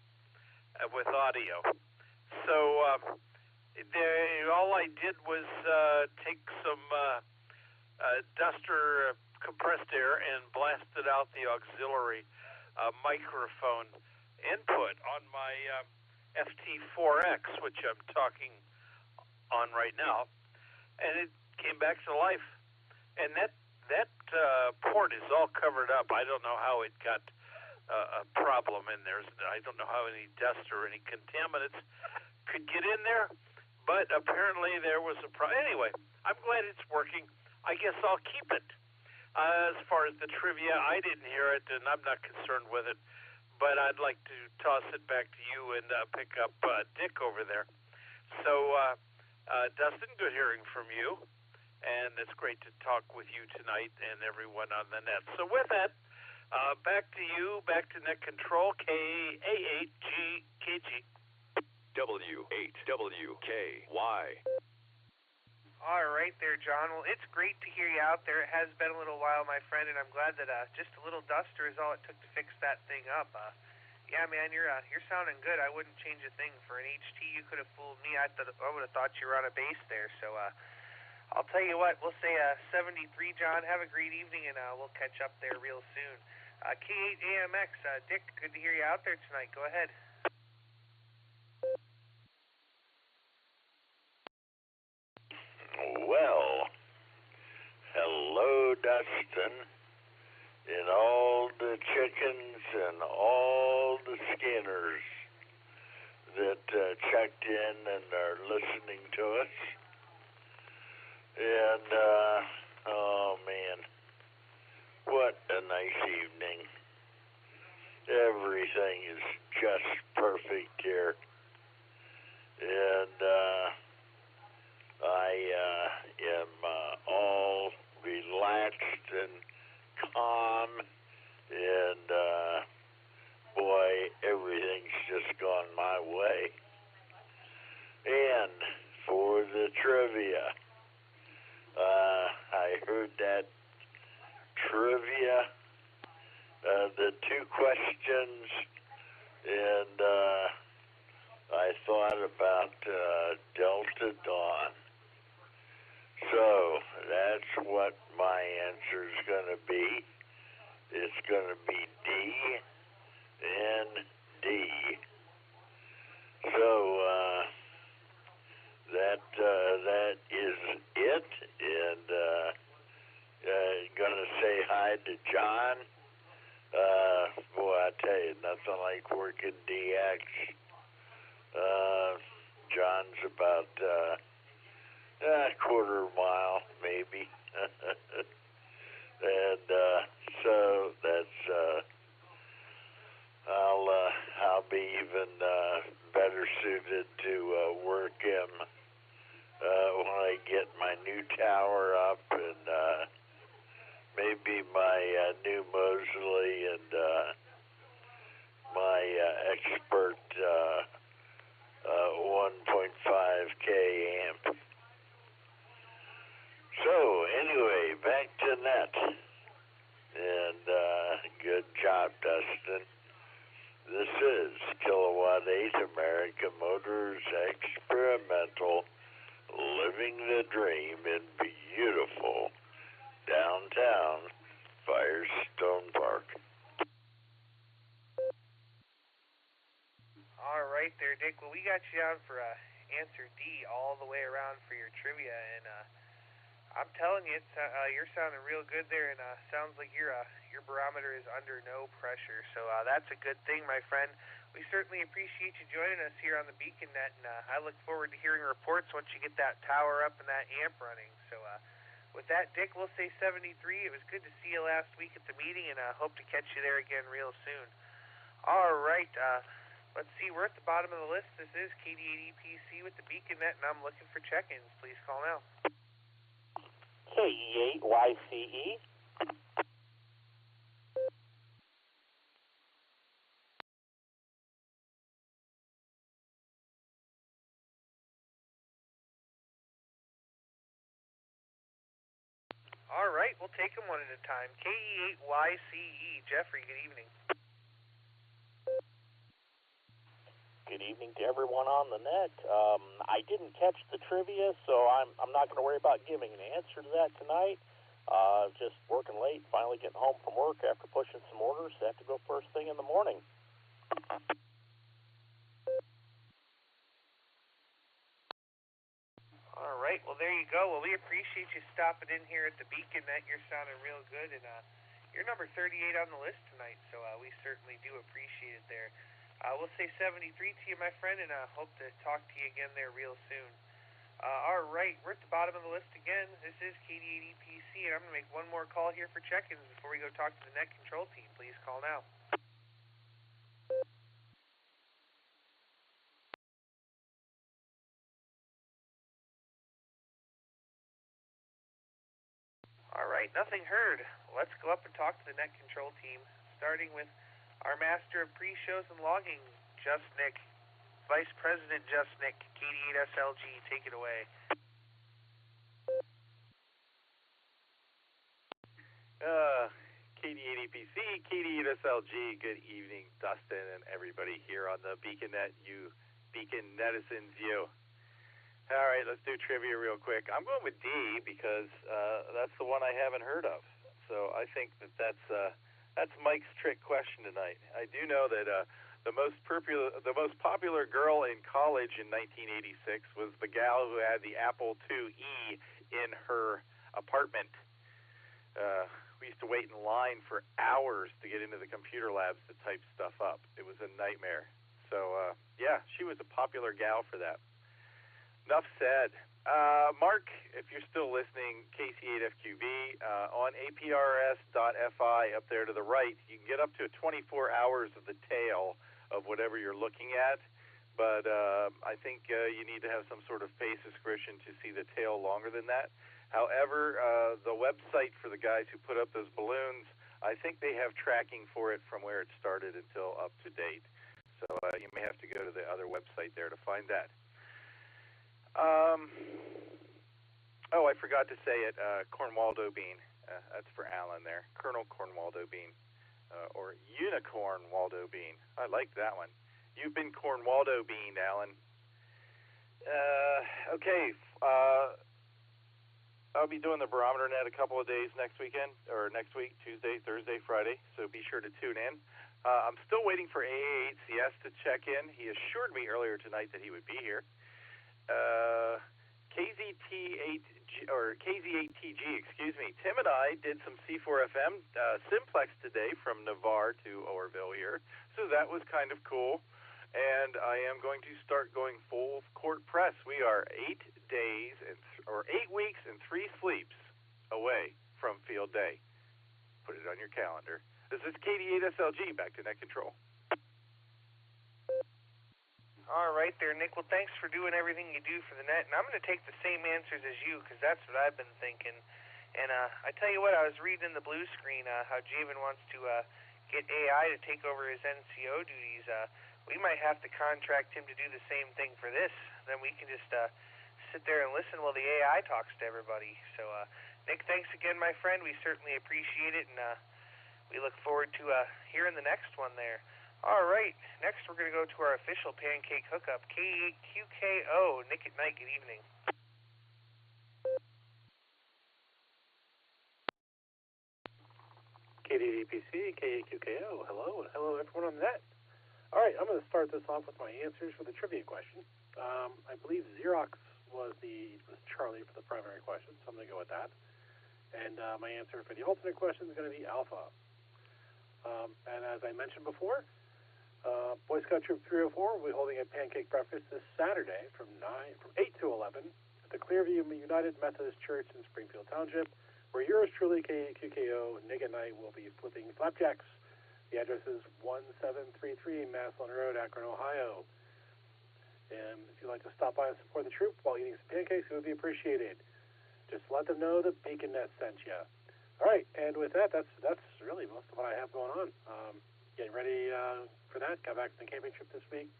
with audio. So all I did was take some duster compressed air and blasted out the auxiliary microphone input on my FT4X, which I'm talking on right now, and it came back to life. And that port is all covered up. I don't know how it got a problem in there. I don't know how any dust or any contaminants could get in there, but apparently there was a problem. Anyway, I'm glad it's working. I guess I'll keep it. As far as the trivia, I didn't hear it, and I'm not concerned with it, but I'd like to toss it back to you and pick up Dick over there. So, Dustin, good hearing from you, and it's great to talk with you tonight and everyone on the net. So with that, back to you, back to net control, KA8GKG. W8WKY. All right there, John. Well, it's great to hear you out there. It has been a little while, my friend, and I'm glad that just a little duster is all it took to fix that thing up. Yeah, man, you're sounding good. I wouldn't change a thing. For an HT, you could have fooled me. I would have thought you were on a base there. So I'll tell you what, we'll say 73, John. Have a great evening, and we'll catch up there real soon. K8AMX, Dick, good to hear you out there tonight. Go ahead. Well, hello, Dustin, and all the chickens and all the skinners that checked in and are listening to us. And, oh, man, what a nice evening. Everything is just perfect here. And, I am all relaxed and calm, and boy, everything's just gone my way. And for the trivia, I heard that trivia, the two questions, and I thought about Delta Dawn. So that's what my answer is going to be. It's going to be D and D. So that is it. And going to say hi to John. Boy, I tell you, nothing like working DX. John's about a quarter mile, maybe. And so that's I'll be even better suited to work him when I get my new tower up, and maybe my new Mosley and my expert 1.5K amp. So anyway, back to net, and good job, Dustin. This is Kilowatt 8 American Motors Experimental, living the dream in beautiful downtown Firestone Park. All right there, Dick. Well, we got you down for answer D all the way around for your trivia, and I'm telling you, you're sounding real good there, and sounds like your barometer is under no pressure. So that's a good thing, my friend. We certainly appreciate you joining us here on the Beacon Net, and I look forward to hearing reports once you get that tower up and that amp running. So with that, Dick, we'll say 73. It was good to see you last week at the meeting, and hope to catch you there again real soon. All right. Let's see. We're at the bottom of the list. This is KD8EPC with the Beacon Net, and I'm looking for check-ins. Please call now. KE8YCE. All right, we'll take them one at a time. KE8YCE. Jeffrey, good evening. Good evening to everyone on the net. I didn't catch the trivia, so I'm not going to worry about giving an answer to that tonight. Just working late, finally getting home from work after pushing some orders. Have to go first thing in the morning. All right, well, there you go. Well, we appreciate you stopping in here at the Beacon Net. You're sounding real good, and you're number 38 on the list tonight, so we certainly do appreciate it there. We'll say 73 to you, my friend, and hope to talk to you again there real soon. All right, we're at the bottom of the list again. This is KD8EPC, and I'm going to make one more call here for check-ins before we go talk to the net control team. Please call now. All right, nothing heard. Let's go up and talk to the net control team, starting with our master of pre-shows and logging, Just Nick. Vice President Just Nick, KD8SLG, take it away. KD8EPC, KD8SLG, good evening, Dustin and everybody here on the Beacon Net, you Beacon Netizens, you. All right, let's do trivia real quick. I'm going with D because that's the one I haven't heard of. So I think that's Mike's trick question tonight. I do know that the most popular girl in college in 1986 was the gal who had the Apple IIe in her apartment. We used to wait in line for hours to get into the computer labs to type stuff up. It was a nightmare. So yeah, she was a popular gal for that. Enough said. Mark, if you're still listening, KC8FQB, on APRS.FI up there to the right, you can get up to 24 hours of the tail of whatever you're looking at, but I think you need to have some sort of pay subscription to see the tail longer than that. However, the website for the guys who put up those balloons, I think they have tracking for it from where it started until up to date. So you may have to go to the other website there to find that. I forgot to say it, Cornwaldo Bean. That's for Alan there. Colonel Cornwaldo Bean. Or Unicorn Waldo Bean. I like that one. You've been Cornwaldo Bean, Alan. Okay. I'll be doing the barometer net a couple of days next weekend, or next week, Tuesday, Thursday, Friday, so be sure to tune in. I'm still waiting for AA8CS to check in. He assured me earlier tonight that he would be here. KZ8TG, excuse me. Tim and I did some C4FM simplex today from Navarre to Orville here, so that was kind of cool. And I am going to start going full court press. We are 8 weeks and 3 sleeps away from field day. Put it on your calendar. This is KD8SLG, back to net control. All right there, Nick. Well, thanks for doing everything you do for the net. And I'm going to take the same answers as you because that's what I've been thinking. And I tell you what, I was reading in the blue screen how Javen wants to get AI to take over his NCO duties. We might have to contract him to do the same thing for this. Then we can just sit there and listen while the AI talks to everybody. So, Nick, thanks again, my friend. We certainly appreciate it, and we look forward to hearing the next one there. All right, next we're going to go to our official pancake hookup, K8QKO. Nick at Night, good evening. KDDPC, K8QKO, hello, and hello everyone on the net. All right, I'm going to start this off with my answers for the trivia question. I believe Xerox was Charlie for the primary question, so I'm going to go with that. And my answer for the alternate question is going to be Alpha. And as I mentioned before, Boy Scout Troop 304 will be holding a pancake breakfast this Saturday from 8 to 11 at the Clearview United Methodist Church in Springfield Township, where yours truly, KQKO, Nick and I will be flipping flapjacks. The address is 1733 Maslin Road, Akron, Ohio. And if you'd like to stop by and support the troop while eating some pancakes, it would be appreciated. Just let them know the Beacon Net sent you. All right, and with that, that's really most of what I have going on. Getting ready for that. Got back from the camping trip this week.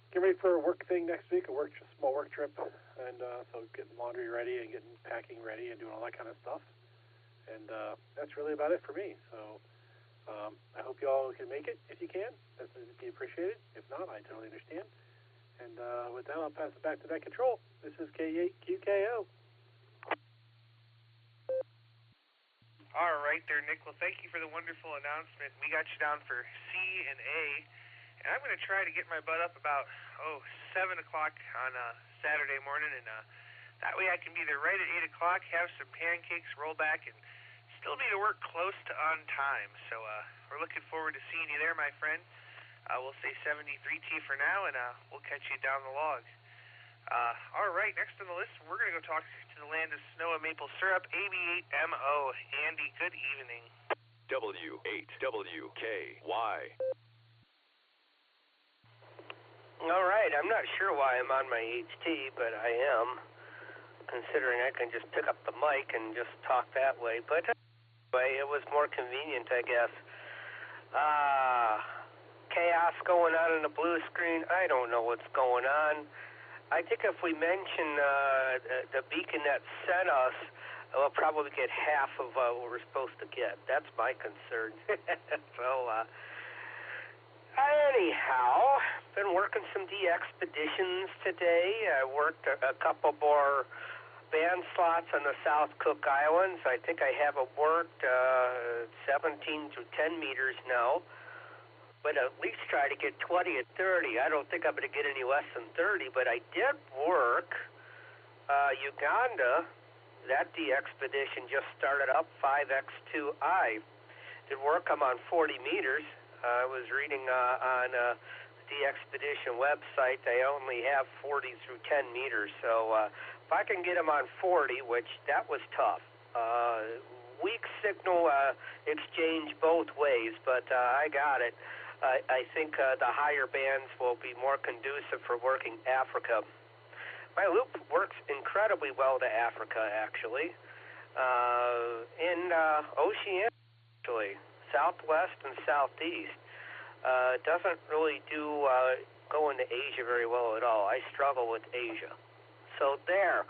Getting ready for a work thing next week, a small work trip, and so getting laundry ready and getting packing ready and doing all that kind of stuff. And that's really about it for me. So I hope you all can make it if you can. That would be appreciated. If not, I totally understand. And with that, I'll pass it back to Net Control. This is K8QKO. All right there, Nick. Well, thank you for the wonderful announcement. We got you down for C and A, and I'm going to try to get my butt up about 7 o'clock on Saturday morning, and that way I can be there right at 8 o'clock, have some pancakes, roll back, and still be to work close to on time. So we're looking forward to seeing you there, my friend. We'll say 73T for now, and we'll catch you down the log. All right, next on the list, we're going to go talk to the land of snow and maple syrup, AB8MO. Andy, good evening. W8WKY. All right, I'm not sure why I'm on my HT, but I am, considering I can just pick up the mic and just talk that way. But anyway, it was more convenient, I guess. Chaos going on the blue screen. I don't know what's going on. I think if we mention the beacon that sent us, we'll probably get half of what we're supposed to get. That's my concern. So, anyhow, been working some de-expeditions today. I worked a couple more band slots on the South Cook Islands. I think I have it worked 17 through 10 meters now. But at least try to get 20 and 30. I don't think I'm going to get any less than 30, but I did work Uganda. That de-expedition just started up, 5X2I. Did work, I'm on 40 meters. I was reading on the expedition website, they only have 40 through 10 meters. So if I can get them on 40, which that was tough. Weak signal exchange both ways, but I got it. I think the higher bands will be more conducive for working Africa. My loop works incredibly well to Africa, actually. In Oceania, actually, southwest and southeast. Doesn't really do go into Asia very well at all. I struggle with Asia. So there.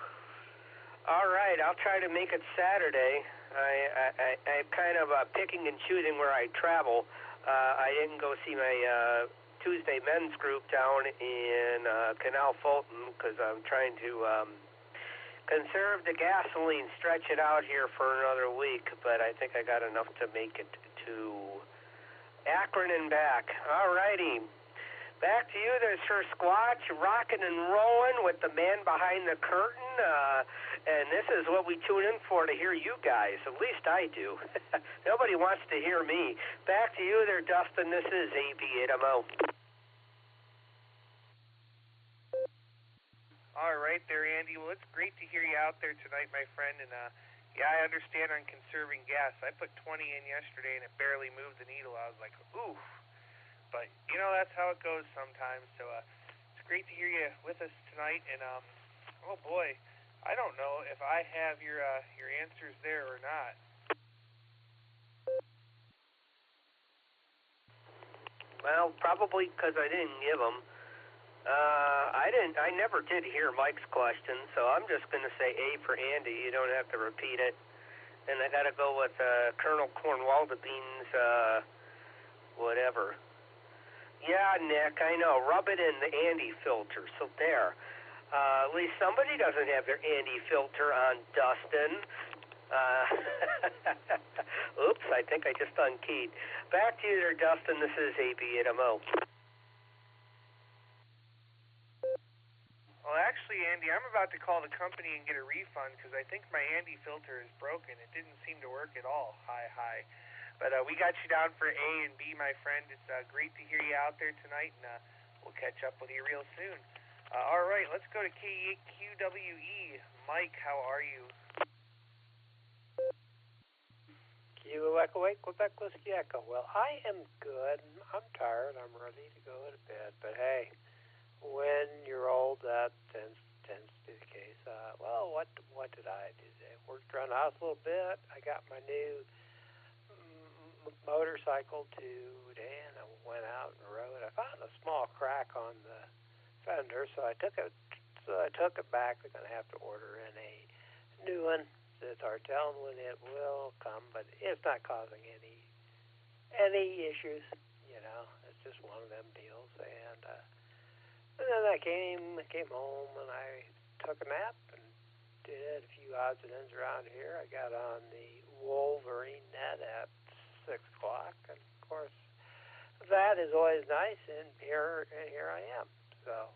All right, I'll try to make it Saturday. I'm kind of picking and choosing where I travel. I didn't go see my Tuesday men's group down in Canal Fulton because I'm trying to conserve the gasoline, stretch it out here for another week, but I think I got enough to make it to Akron and back. All righty. Back to you there, Sir Squatch, rocking and rolling with the man behind the curtain. And this is what we tune in for, to hear you guys. At least I do. Nobody wants to hear me. Back to you there, Dustin. This is AB8MO. All right there, Andy. Well, it's great to hear you out there tonight, my friend. And yeah, I understand on conserving gas. I put 20 in yesterday, and it barely moved the needle. I was like, oof. But, you know, that's how it goes sometimes. So it's great to hear you with us tonight. And, oh, boy, I don't know if I have your answers there or not. Well, probably because I didn't give them. I never did hear Mike's question, so I'm just going to say A for Andy. You don't have to repeat it. And I got to go with Colonel Cornwaldebean's whatever. Yeah, Nick, I know. Rub it in the Andy filter. So there. At least somebody doesn't have their Andy filter on, Dustin. Oops, I think I just unkeyed. Back to you there, Dustin. This is ABNMO. Well, actually, Andy, I'm about to call the company and get a refund because I think my Andy filter is broken. It didn't seem to work at all. Hi. But we got you down for A and B, my friend. It's great to hear you out there tonight, and we'll catch up with you real soon. All right, let's go to KQWE. Mike, how are you? Kilo Echo 8, Quebec Whiskey Echo. Well, I am good. I'm tired. I'm ready to go to bed. But hey, when you're old, that tends to be the case. Well, what did I do today? Worked around the house a little bit. I got my new motorcycle today, and I went out and rode. I found a small crack on the fender, so I took it back. They're going to have to order in a new one. It's hard telling when it will come, but it's not causing any issues. You know, it's just one of them deals. And then I came home and I took a nap and did a few odds and ends around here. I got on the Wolverine net at 6 o'clock, and of course that is always nice. And here I am. So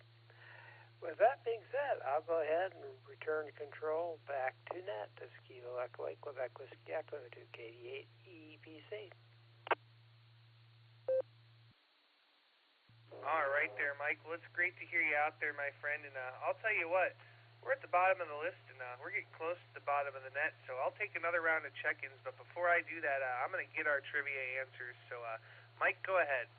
with that being said, I'll go ahead and return control back to net. This is Kilo Echo 8, Quebec Whiskey Echo to KD8 EPC. All right there, Mike. Well, it's great to hear you out there, my friend. And I'll tell you what, we're at the bottom of the list, and we're getting close to the bottom of the net. So I'll take another round of check-ins. But before I do that, I'm going to get our trivia answers. So, Mike, go ahead.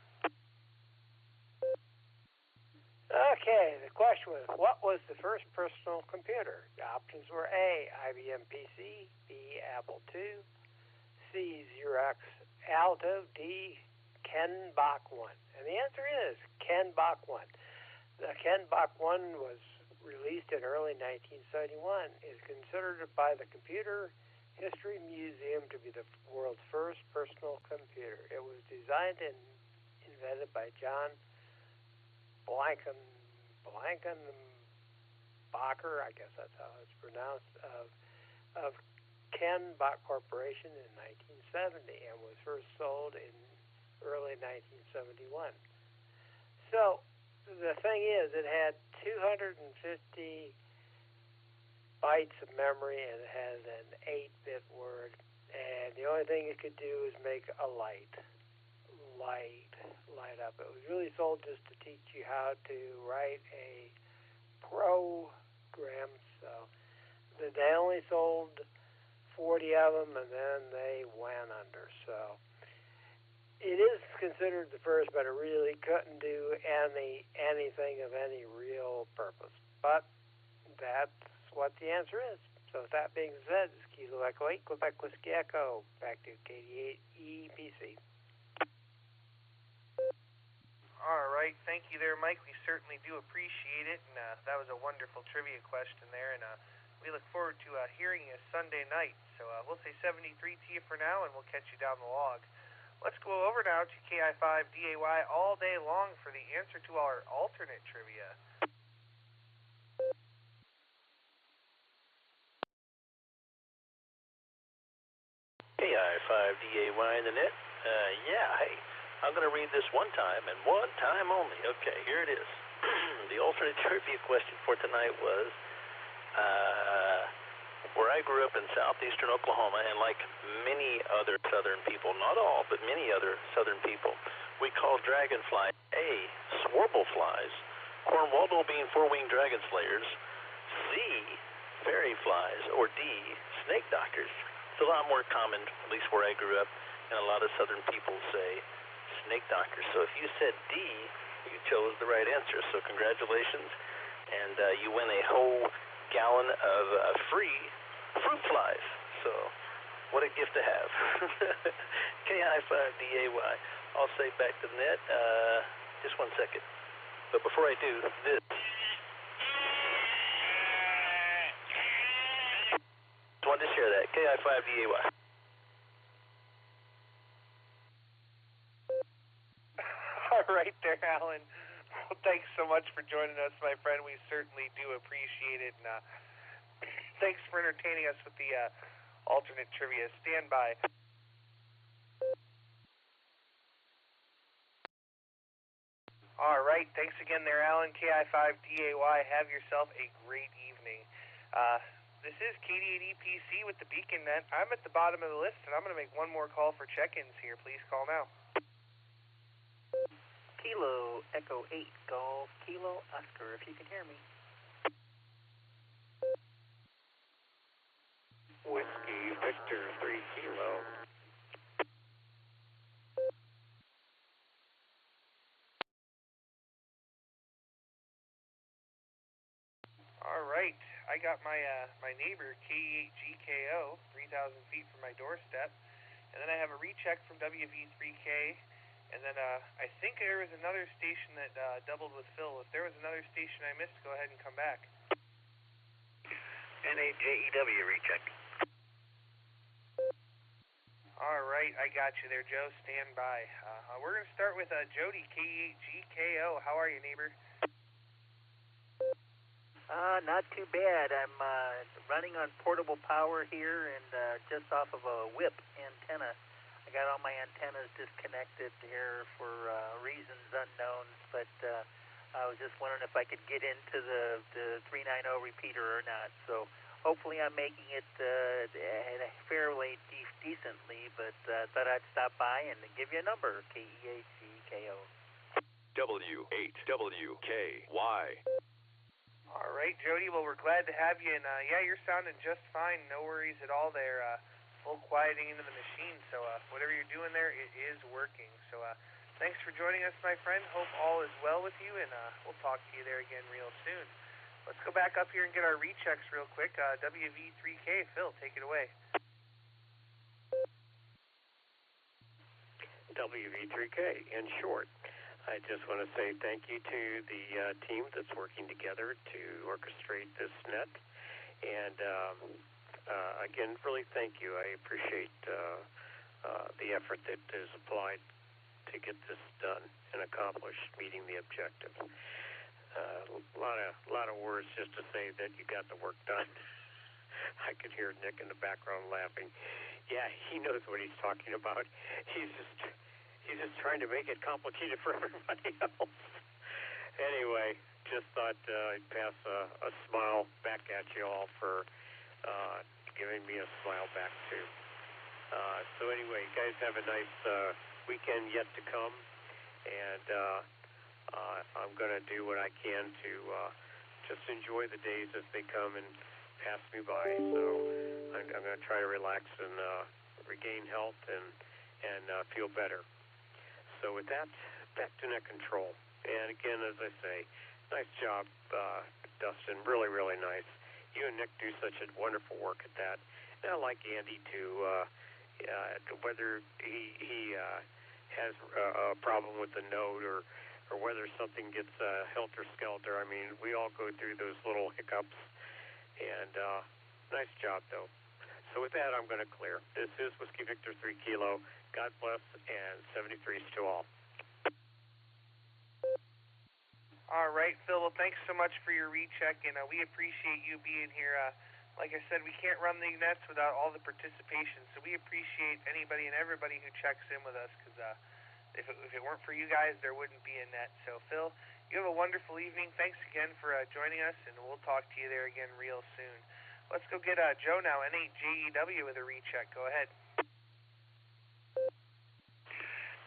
Okay, the question was, what was the first personal computer? The options were A, IBM PC, B, Apple II, C, Xerox Alto, D, Ken Bach 1. And the answer is Ken Bach 1. The Ken Bach 1 was released in early 1971. It is considered by the Computer History Museum to be the world's first personal computer. It was designed and invented by John Blankenbacher, I guess that's how it's pronounced, of Ken Bach Corporation in 1970 and was first sold in early 1971. So the thing is, it had 250 bytes of memory and it has an 8-bit word, and the only thing it could do is make a light up. It was really sold just to teach you how to write a program. So they only sold 40 of them, and then they went under. So it is considered the first, but it really couldn't do anything of any real purpose. But that's what the answer is. So with that being said, this is Kilo Echo 8, Quebec Whiskey Echo. Back to KD8 EPC. All right, thank you there, Mike. We certainly do appreciate it, and that was a wonderful trivia question there, and we look forward to hearing you Sunday night. So we'll say 73 to you for now, and we'll catch you down the log. Let's go over now to KI5DAY all day long for the answer to our alternate trivia. KI5DAY in the net. Hey. I'm going to read this one time and one time only. Okay, here it is. The alternate trivia question for tonight was, where I grew up in southeastern Oklahoma, and like many other southern people, not all, but many other southern people, we call dragonflies A, swarble flies, Cornwaldo being four-winged dragon slayers, C, fairy flies, or D, snake doctors. It's a lot more common, at least where I grew up, and a lot of southern people say snake doctors. So if you said D, you chose the right answer. So congratulations, and you win a whole gallon of free fruit flies. So what a gift to have. KI5DAY. I'll say back to the net. Just 1 second. But before I do this, just wanted to share that. KI5DAY. there, Alan. Well, thanks so much for joining us, my friend. We certainly do appreciate it. And thanks for entertaining us with the alternate trivia. Stand by. All right. Thanks again there, Alan. KI5DAY. Have yourself a great evening. This is KD8EPC with the Beacon Net. I'm at the bottom of the list, and I'm going to make one more call for check-ins here. Please call now. Kilo Echo 8 Golf Kilo Oscar, if you can hear me. Whiskey Victor 3 Kilo. All right. I got my my neighbor KE8GKO 3,000 feet from my doorstep, and then I have a recheck from WV3K. And then I think there was another station that doubled with Phil. If there was another station I missed, go ahead and come back. NAJEW recheck. All right, I got you there, Joe. Stand by. We're going to start with Jody, K8GKO. How are you, neighbor? Not too bad. I'm running on portable power here and just off of a whip antenna. I got all my antennas disconnected here for reasons unknown, but I was just wondering if I could get into the 390 repeater or not. So hopefully I'm making it fairly decently, but thought I'd stop by and give you a number, KE8GKO. W8WKY. All right, Jody. Well, we're glad to have you, and yeah, you're sounding just fine. No worries at all there. Full quieting into the machine, so whatever you're doing there, it is working. So thanks for joining us, my friend. Hope all is well with you, and we'll talk to you there again real soon. Let's go back up here and get our rechecks real quick. WV3K, Phil, take it away. WV3K, in short. I just want to say thank you to the team that's working together to orchestrate this net. And again, really thank you. I appreciate the effort that is applied to get this done and accomplished, meeting the objective. A lot of words just to say that you got the work done. I could hear Nick in the background laughing. Yeah, he knows what he's talking about. He's just trying to make it complicated for everybody else. Anyway, just thought I'd pass a smile back at you all for giving me a smile back too. So anyway, guys, have a nice weekend yet to come, and I'm going to do what I can to just enjoy the days as they come and pass me by. So I'm going to try to relax and regain health and feel better. So with that, back to net control. And again, as I say, nice job, Dustin. Really, really nice. You and Nick do such a wonderful work at that. And I like Andy too. Whether he has a problem with the node or whether something gets helter-skelter. I mean, we all go through those little hiccups. And nice job, though. So with that, I'm going to clear. This is Whiskey Victor 3 Kilo. God bless, and 73s to all. All right, Phil. Well, thanks so much for your recheck, and we appreciate you being here. Like I said, we can't run the nets without all the participation, so we appreciate anybody and everybody who checks in with us, because if it weren't for you guys, there wouldn't be a net. So, Phil, you have a wonderful evening. Thanks again for joining us, and we'll talk to you there again real soon. Let's go get Joe now, N8JEW, with a recheck. Go ahead.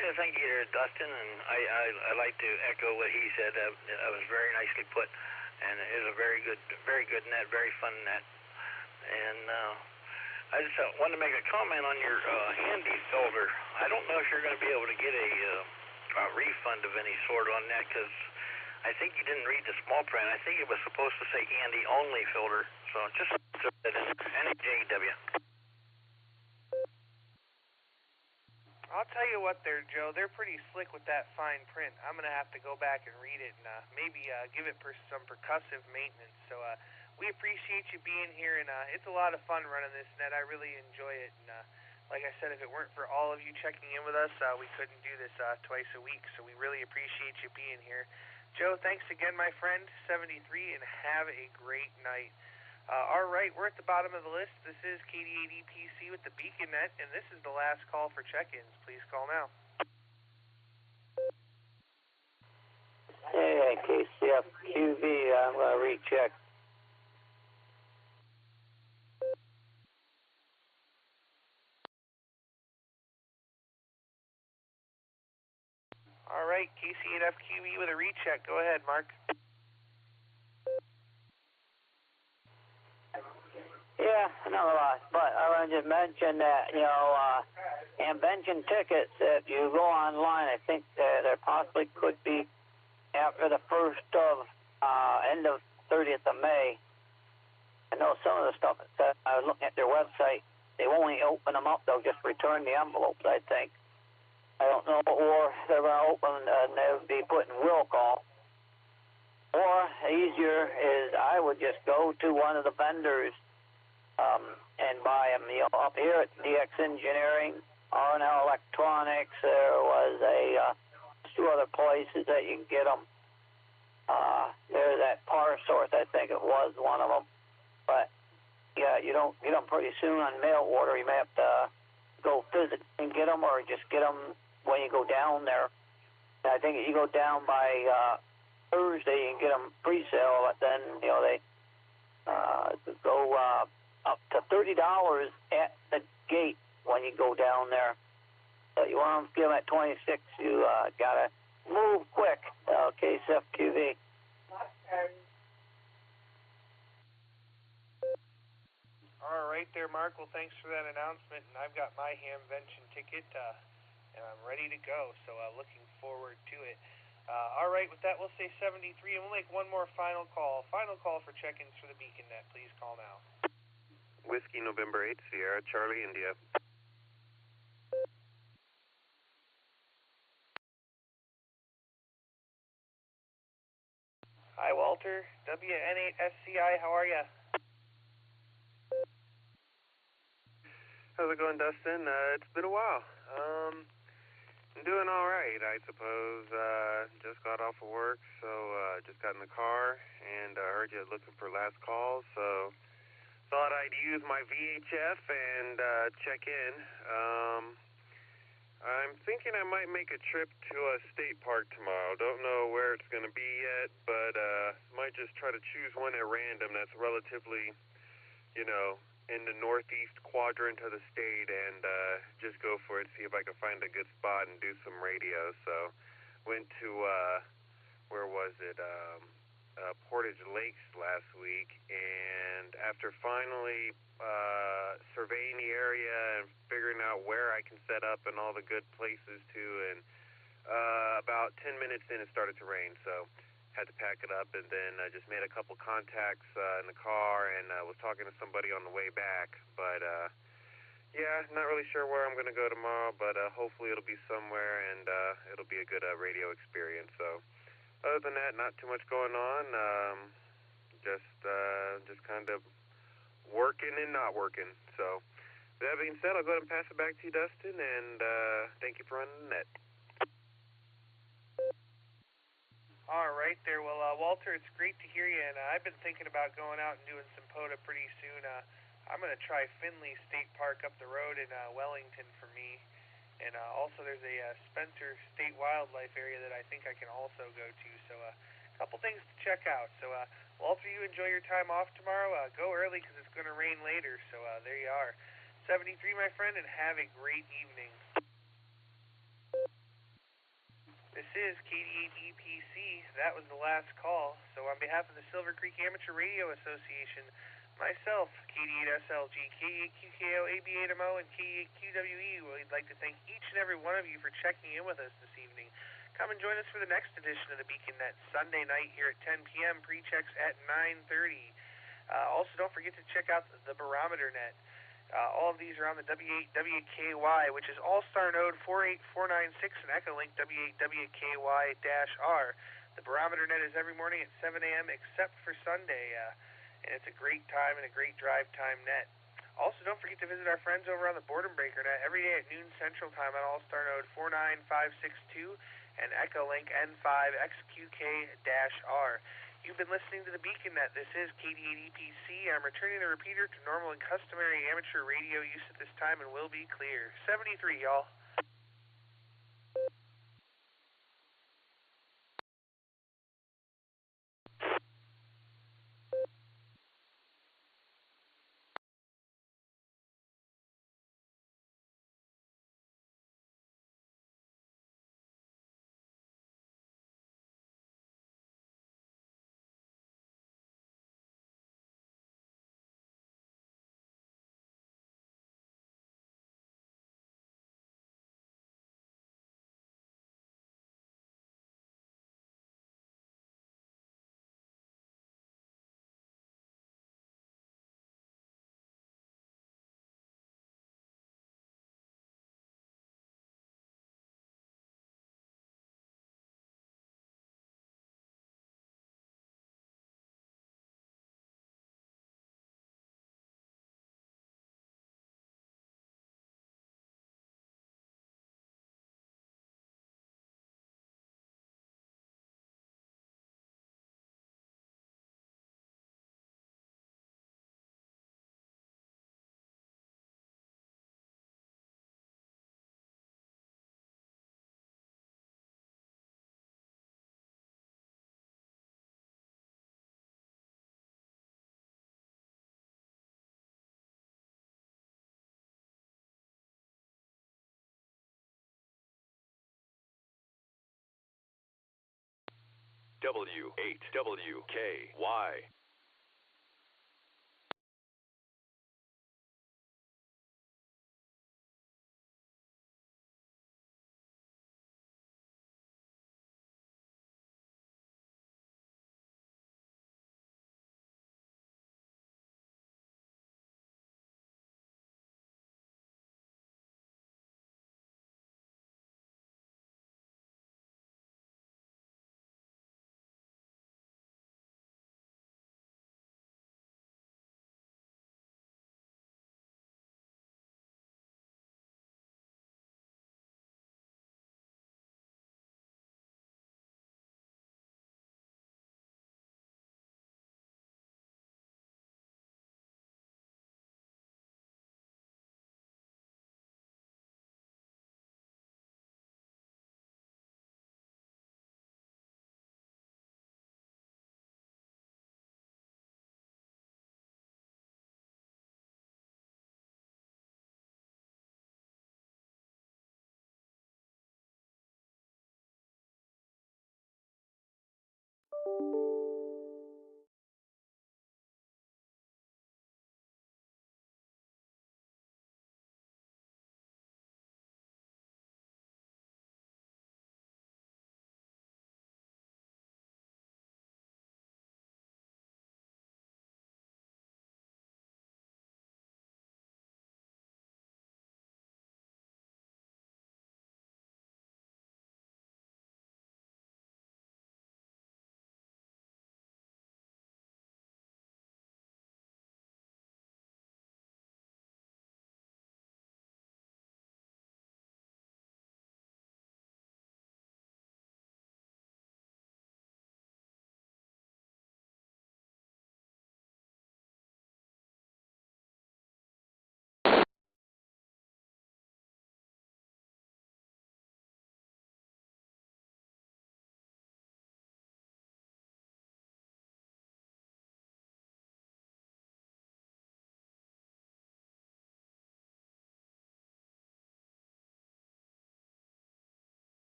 Yeah, thank you, Dustin, and I like to echo what he said. That was very nicely put, and it is a very good net, very fun net. And I just wanted to make a comment on your handy filter. I don't know if you're going to be able to get a refund of any sort on that, because I think you didn't read the small print. I think it was supposed to say handy only filter. So just throw that in. NAJW. I'll tell you what there, Joe. They're pretty slick with that fine print. I'm going to have to go back and read it and maybe give it some percussive maintenance. So we appreciate you being here, and it's a lot of fun running this net. I really enjoy it. And Like I said, if it weren't for all of you checking in with us, we couldn't do this twice a week, so we really appreciate you being here. Joe, thanks again, my friend, 73, and have a great night. All right, we're at the bottom of the list. This is KD8EPC with the Beacon Net, and this is the last call for check-ins. Please call now. Hey, KCFQV, I'm going to recheck. All right, KC8FQE with a recheck. Go ahead, Mark. Yeah, not a lot, but I want to just mention that, invention tickets, if you go online, I think there possibly could be after the end of 30th of May. I know some of the stuff that said, I was looking at their website, they won't open them up, they'll just return the envelopes, I think. I don't know, or they're going to open and they'll be put in will call. Or easier is I would just go to one of the vendors and buy them. Up here at DX Engineering, R&L Electronics, there was two other places that you can get them. There's that Par Source, I think it was one of them. But yeah, you don't get them pretty soon on mail order. You may have to go visit and get them, or just get them when you go down there. And I think if you go down by Thursday, you can get them pre-sale, but then they go up to $30 at the gate when you go down there. So you want to get them at 26, you gotta move quick. KCFQV. All right there, Mark. Well, thanks for that announcement, and I've got my Hamvention ticket, and I'm ready to go, so looking forward to it. All right, with that, we'll say 73, and we'll make one more final call. Final call for check-ins for the Beacon Net. Please call now. Whiskey November 8, Sierra, Charlie, India. Hi, Walter. WN8SCI, how are you? How's it going, Dustin? It's been a while. I'm doing all right, I suppose. Just got off of work, so just got in the car, and I heard you looking for last calls, so thought I'd use my VHF and check in. I'm thinking I might make a trip to a state park tomorrow. Don't know where it's going to be yet, but might just try to choose one at random that's relatively, in the northeast quadrant of the state, and just go for it, see if I can find a good spot and do some radio. So went to, where was it, Portage Lakes last week, and after finally surveying the area and figuring out where I can set up and all the good places to, and about 10 minutes in it started to rain, so had to pack it up, and then I just made a couple contacts in the car, and was talking to somebody on the way back, but yeah, not really sure where I'm going to go tomorrow, but hopefully it'll be somewhere, and it'll be a good radio experience. So other than that, not too much going on, just kind of working and not working. So with that being said, I'll go ahead and pass it back to you, Dustin, and thank you for running the net. All right there. Well, Walter, it's great to hear you, and I've been thinking about going out and doing some POTA pretty soon. I'm going to try Finley State Park up the road in Wellington for me, and also there's a Spencer State Wildlife area that I think I can also go to, so a couple things to check out. So, Walter, you enjoy your time off tomorrow. Go early because it's going to rain later, so there you are. 73, my friend, and have a great evening. This is KD8EPC. That was the last call. So on behalf of the Silvercreek Amateur Radio Association, myself, KD8SLG, KD8QKO, AB8MO, and KD8QWE, we'd like to thank each and every one of you for checking in with us this evening. Come and join us for the next edition of the Beacon Net, Sunday night here at 10 p.m., pre-checks at 9:30. Also, don't forget to check out the Barometer Net. All of these are on the W8WKY, which is All-Star Node 48496 and Echolink W8WKY-R. The Barometer Net is every morning at 7 a.m. except for Sunday, and it's a great time and a great drive time net. Also, don't forget to visit our friends over on the Boredom Breaker Net every day at noon Central Time on All-Star Node 49562 and Echolink N5XQK-R. You've been listening to the Beacon Net. This is KD8EPC. I'm returning the repeater to normal and customary amateur radio use at this time and will be clear. 73, y'all. W8WKY.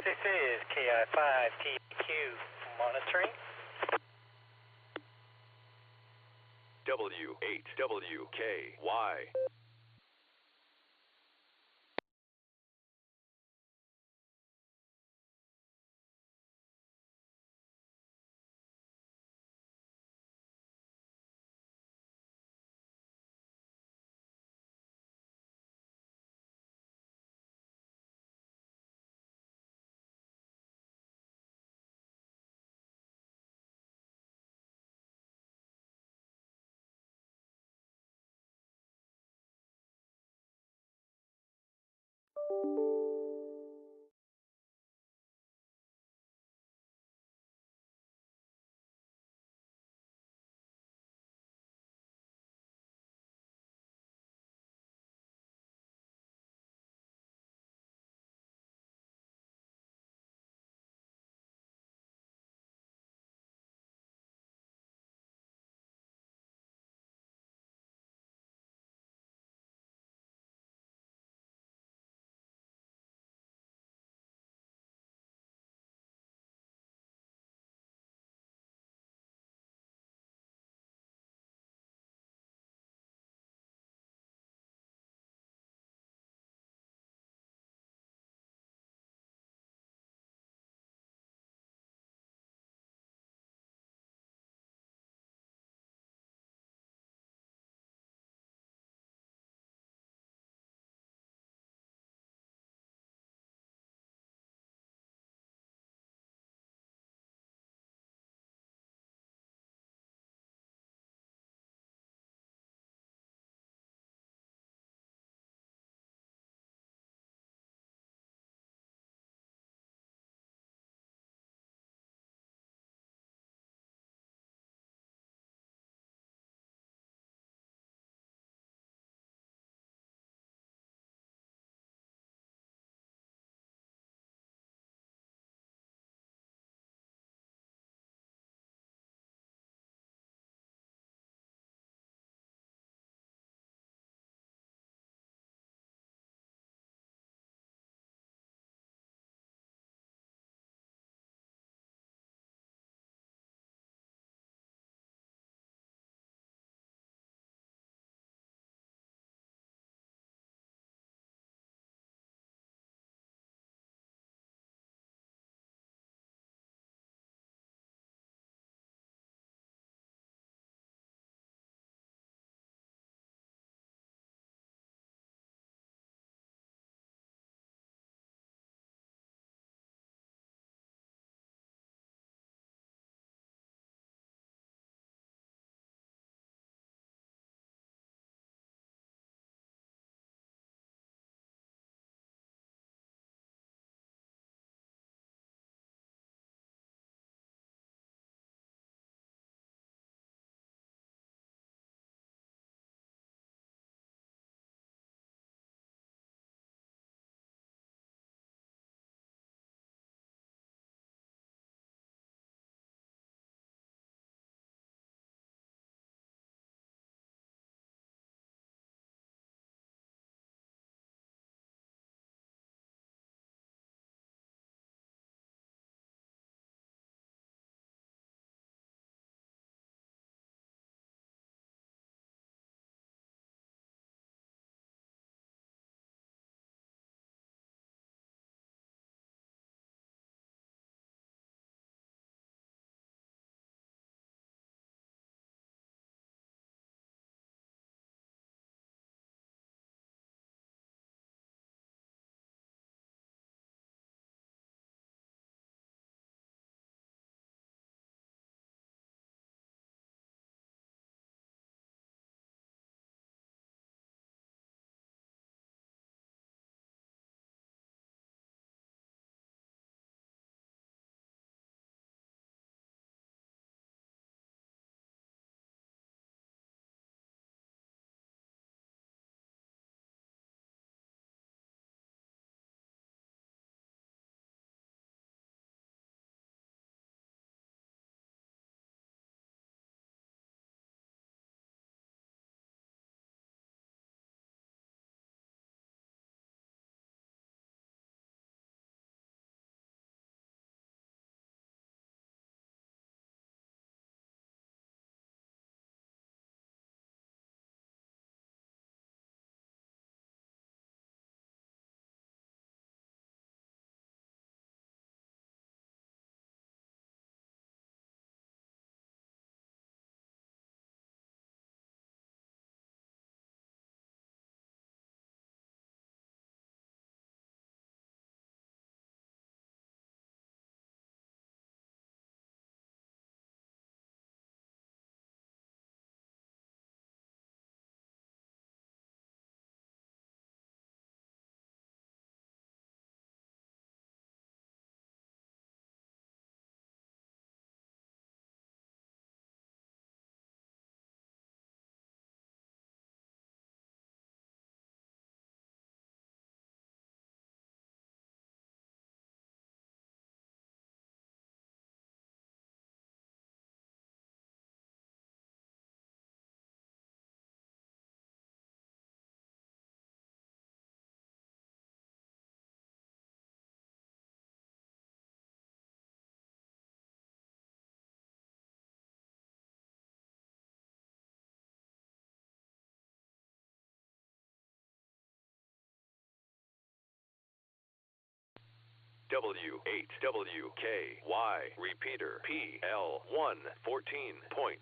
This is KI5TQ monitoring. W8WKY. W8WKY. Repeater PL1 14.8.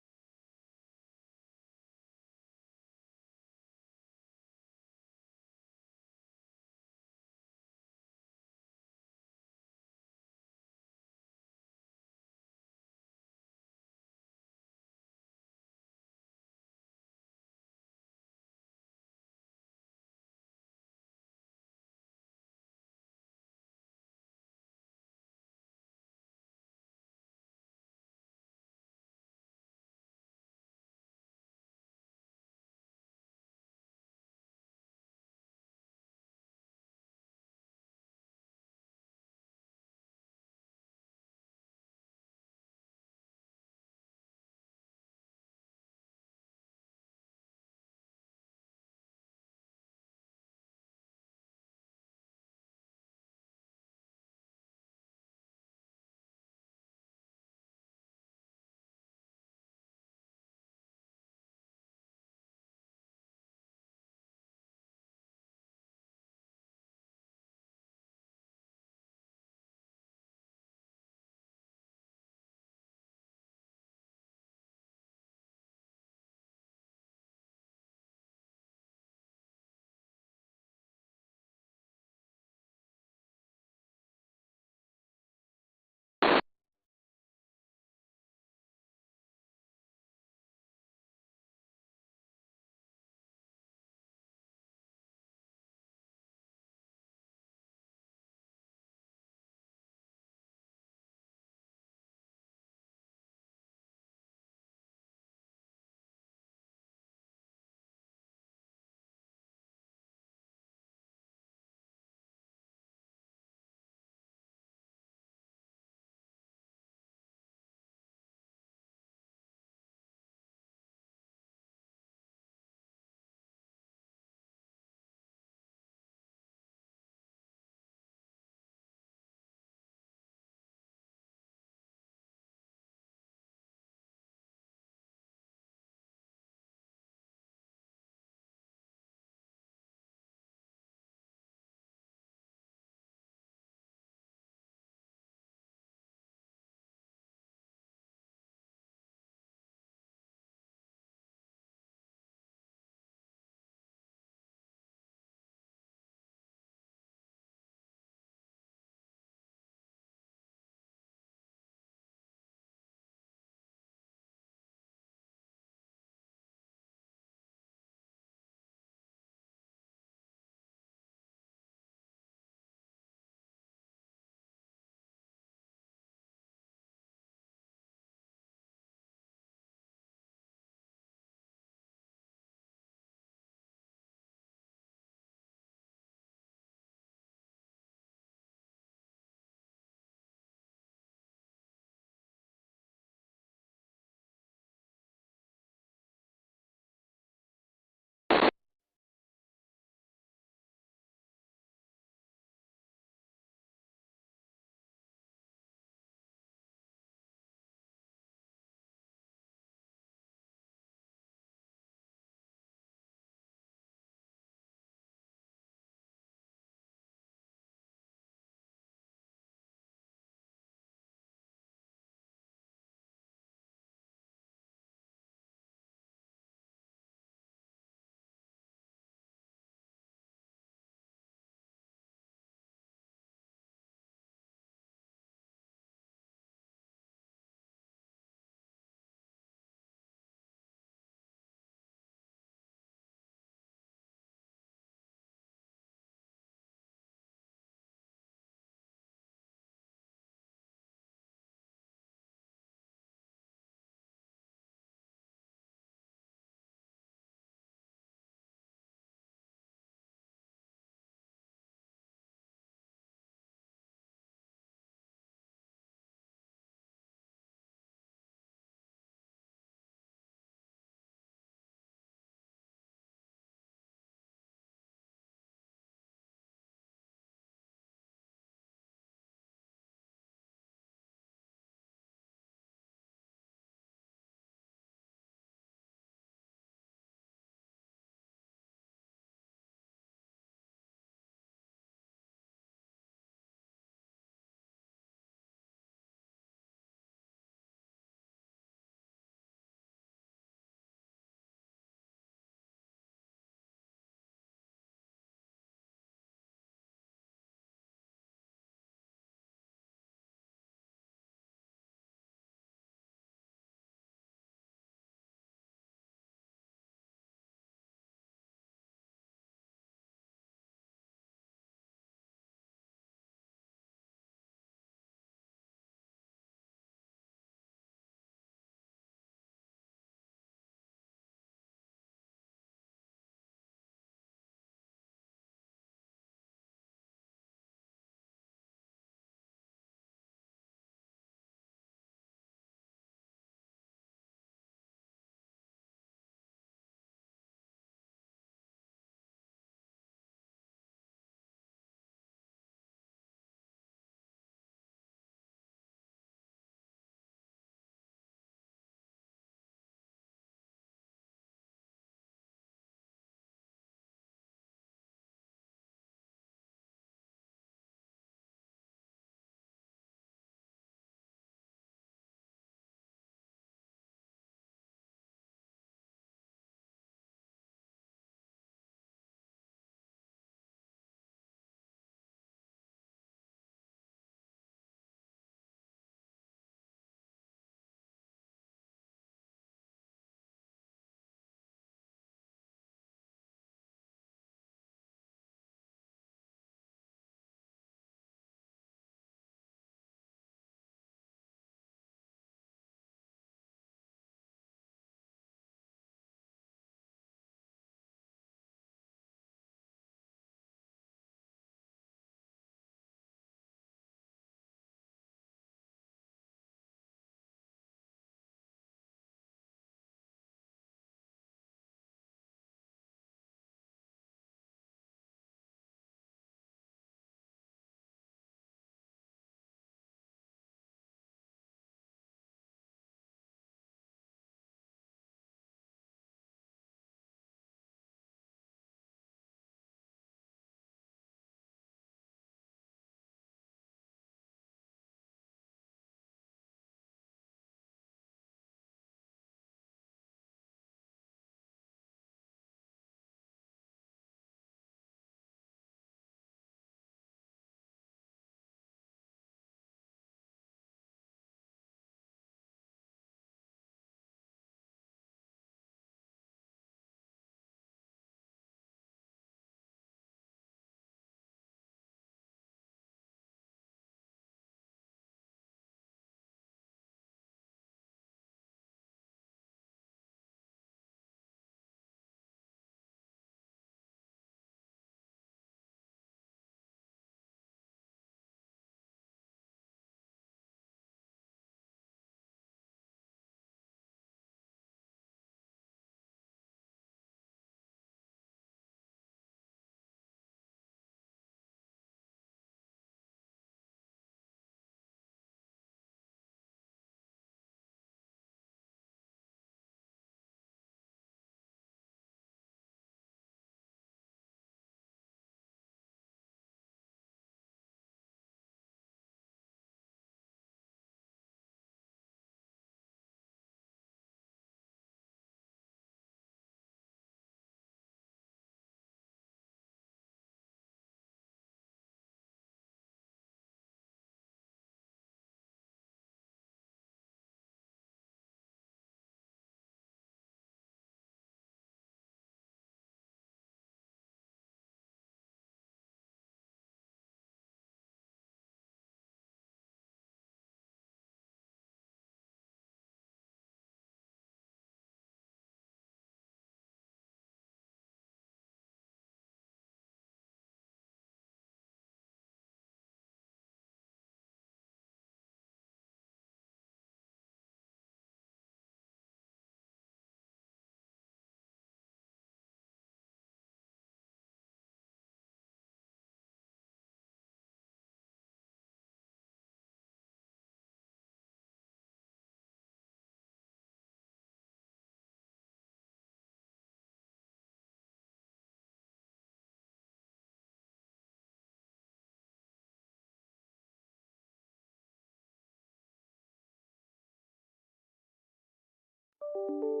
you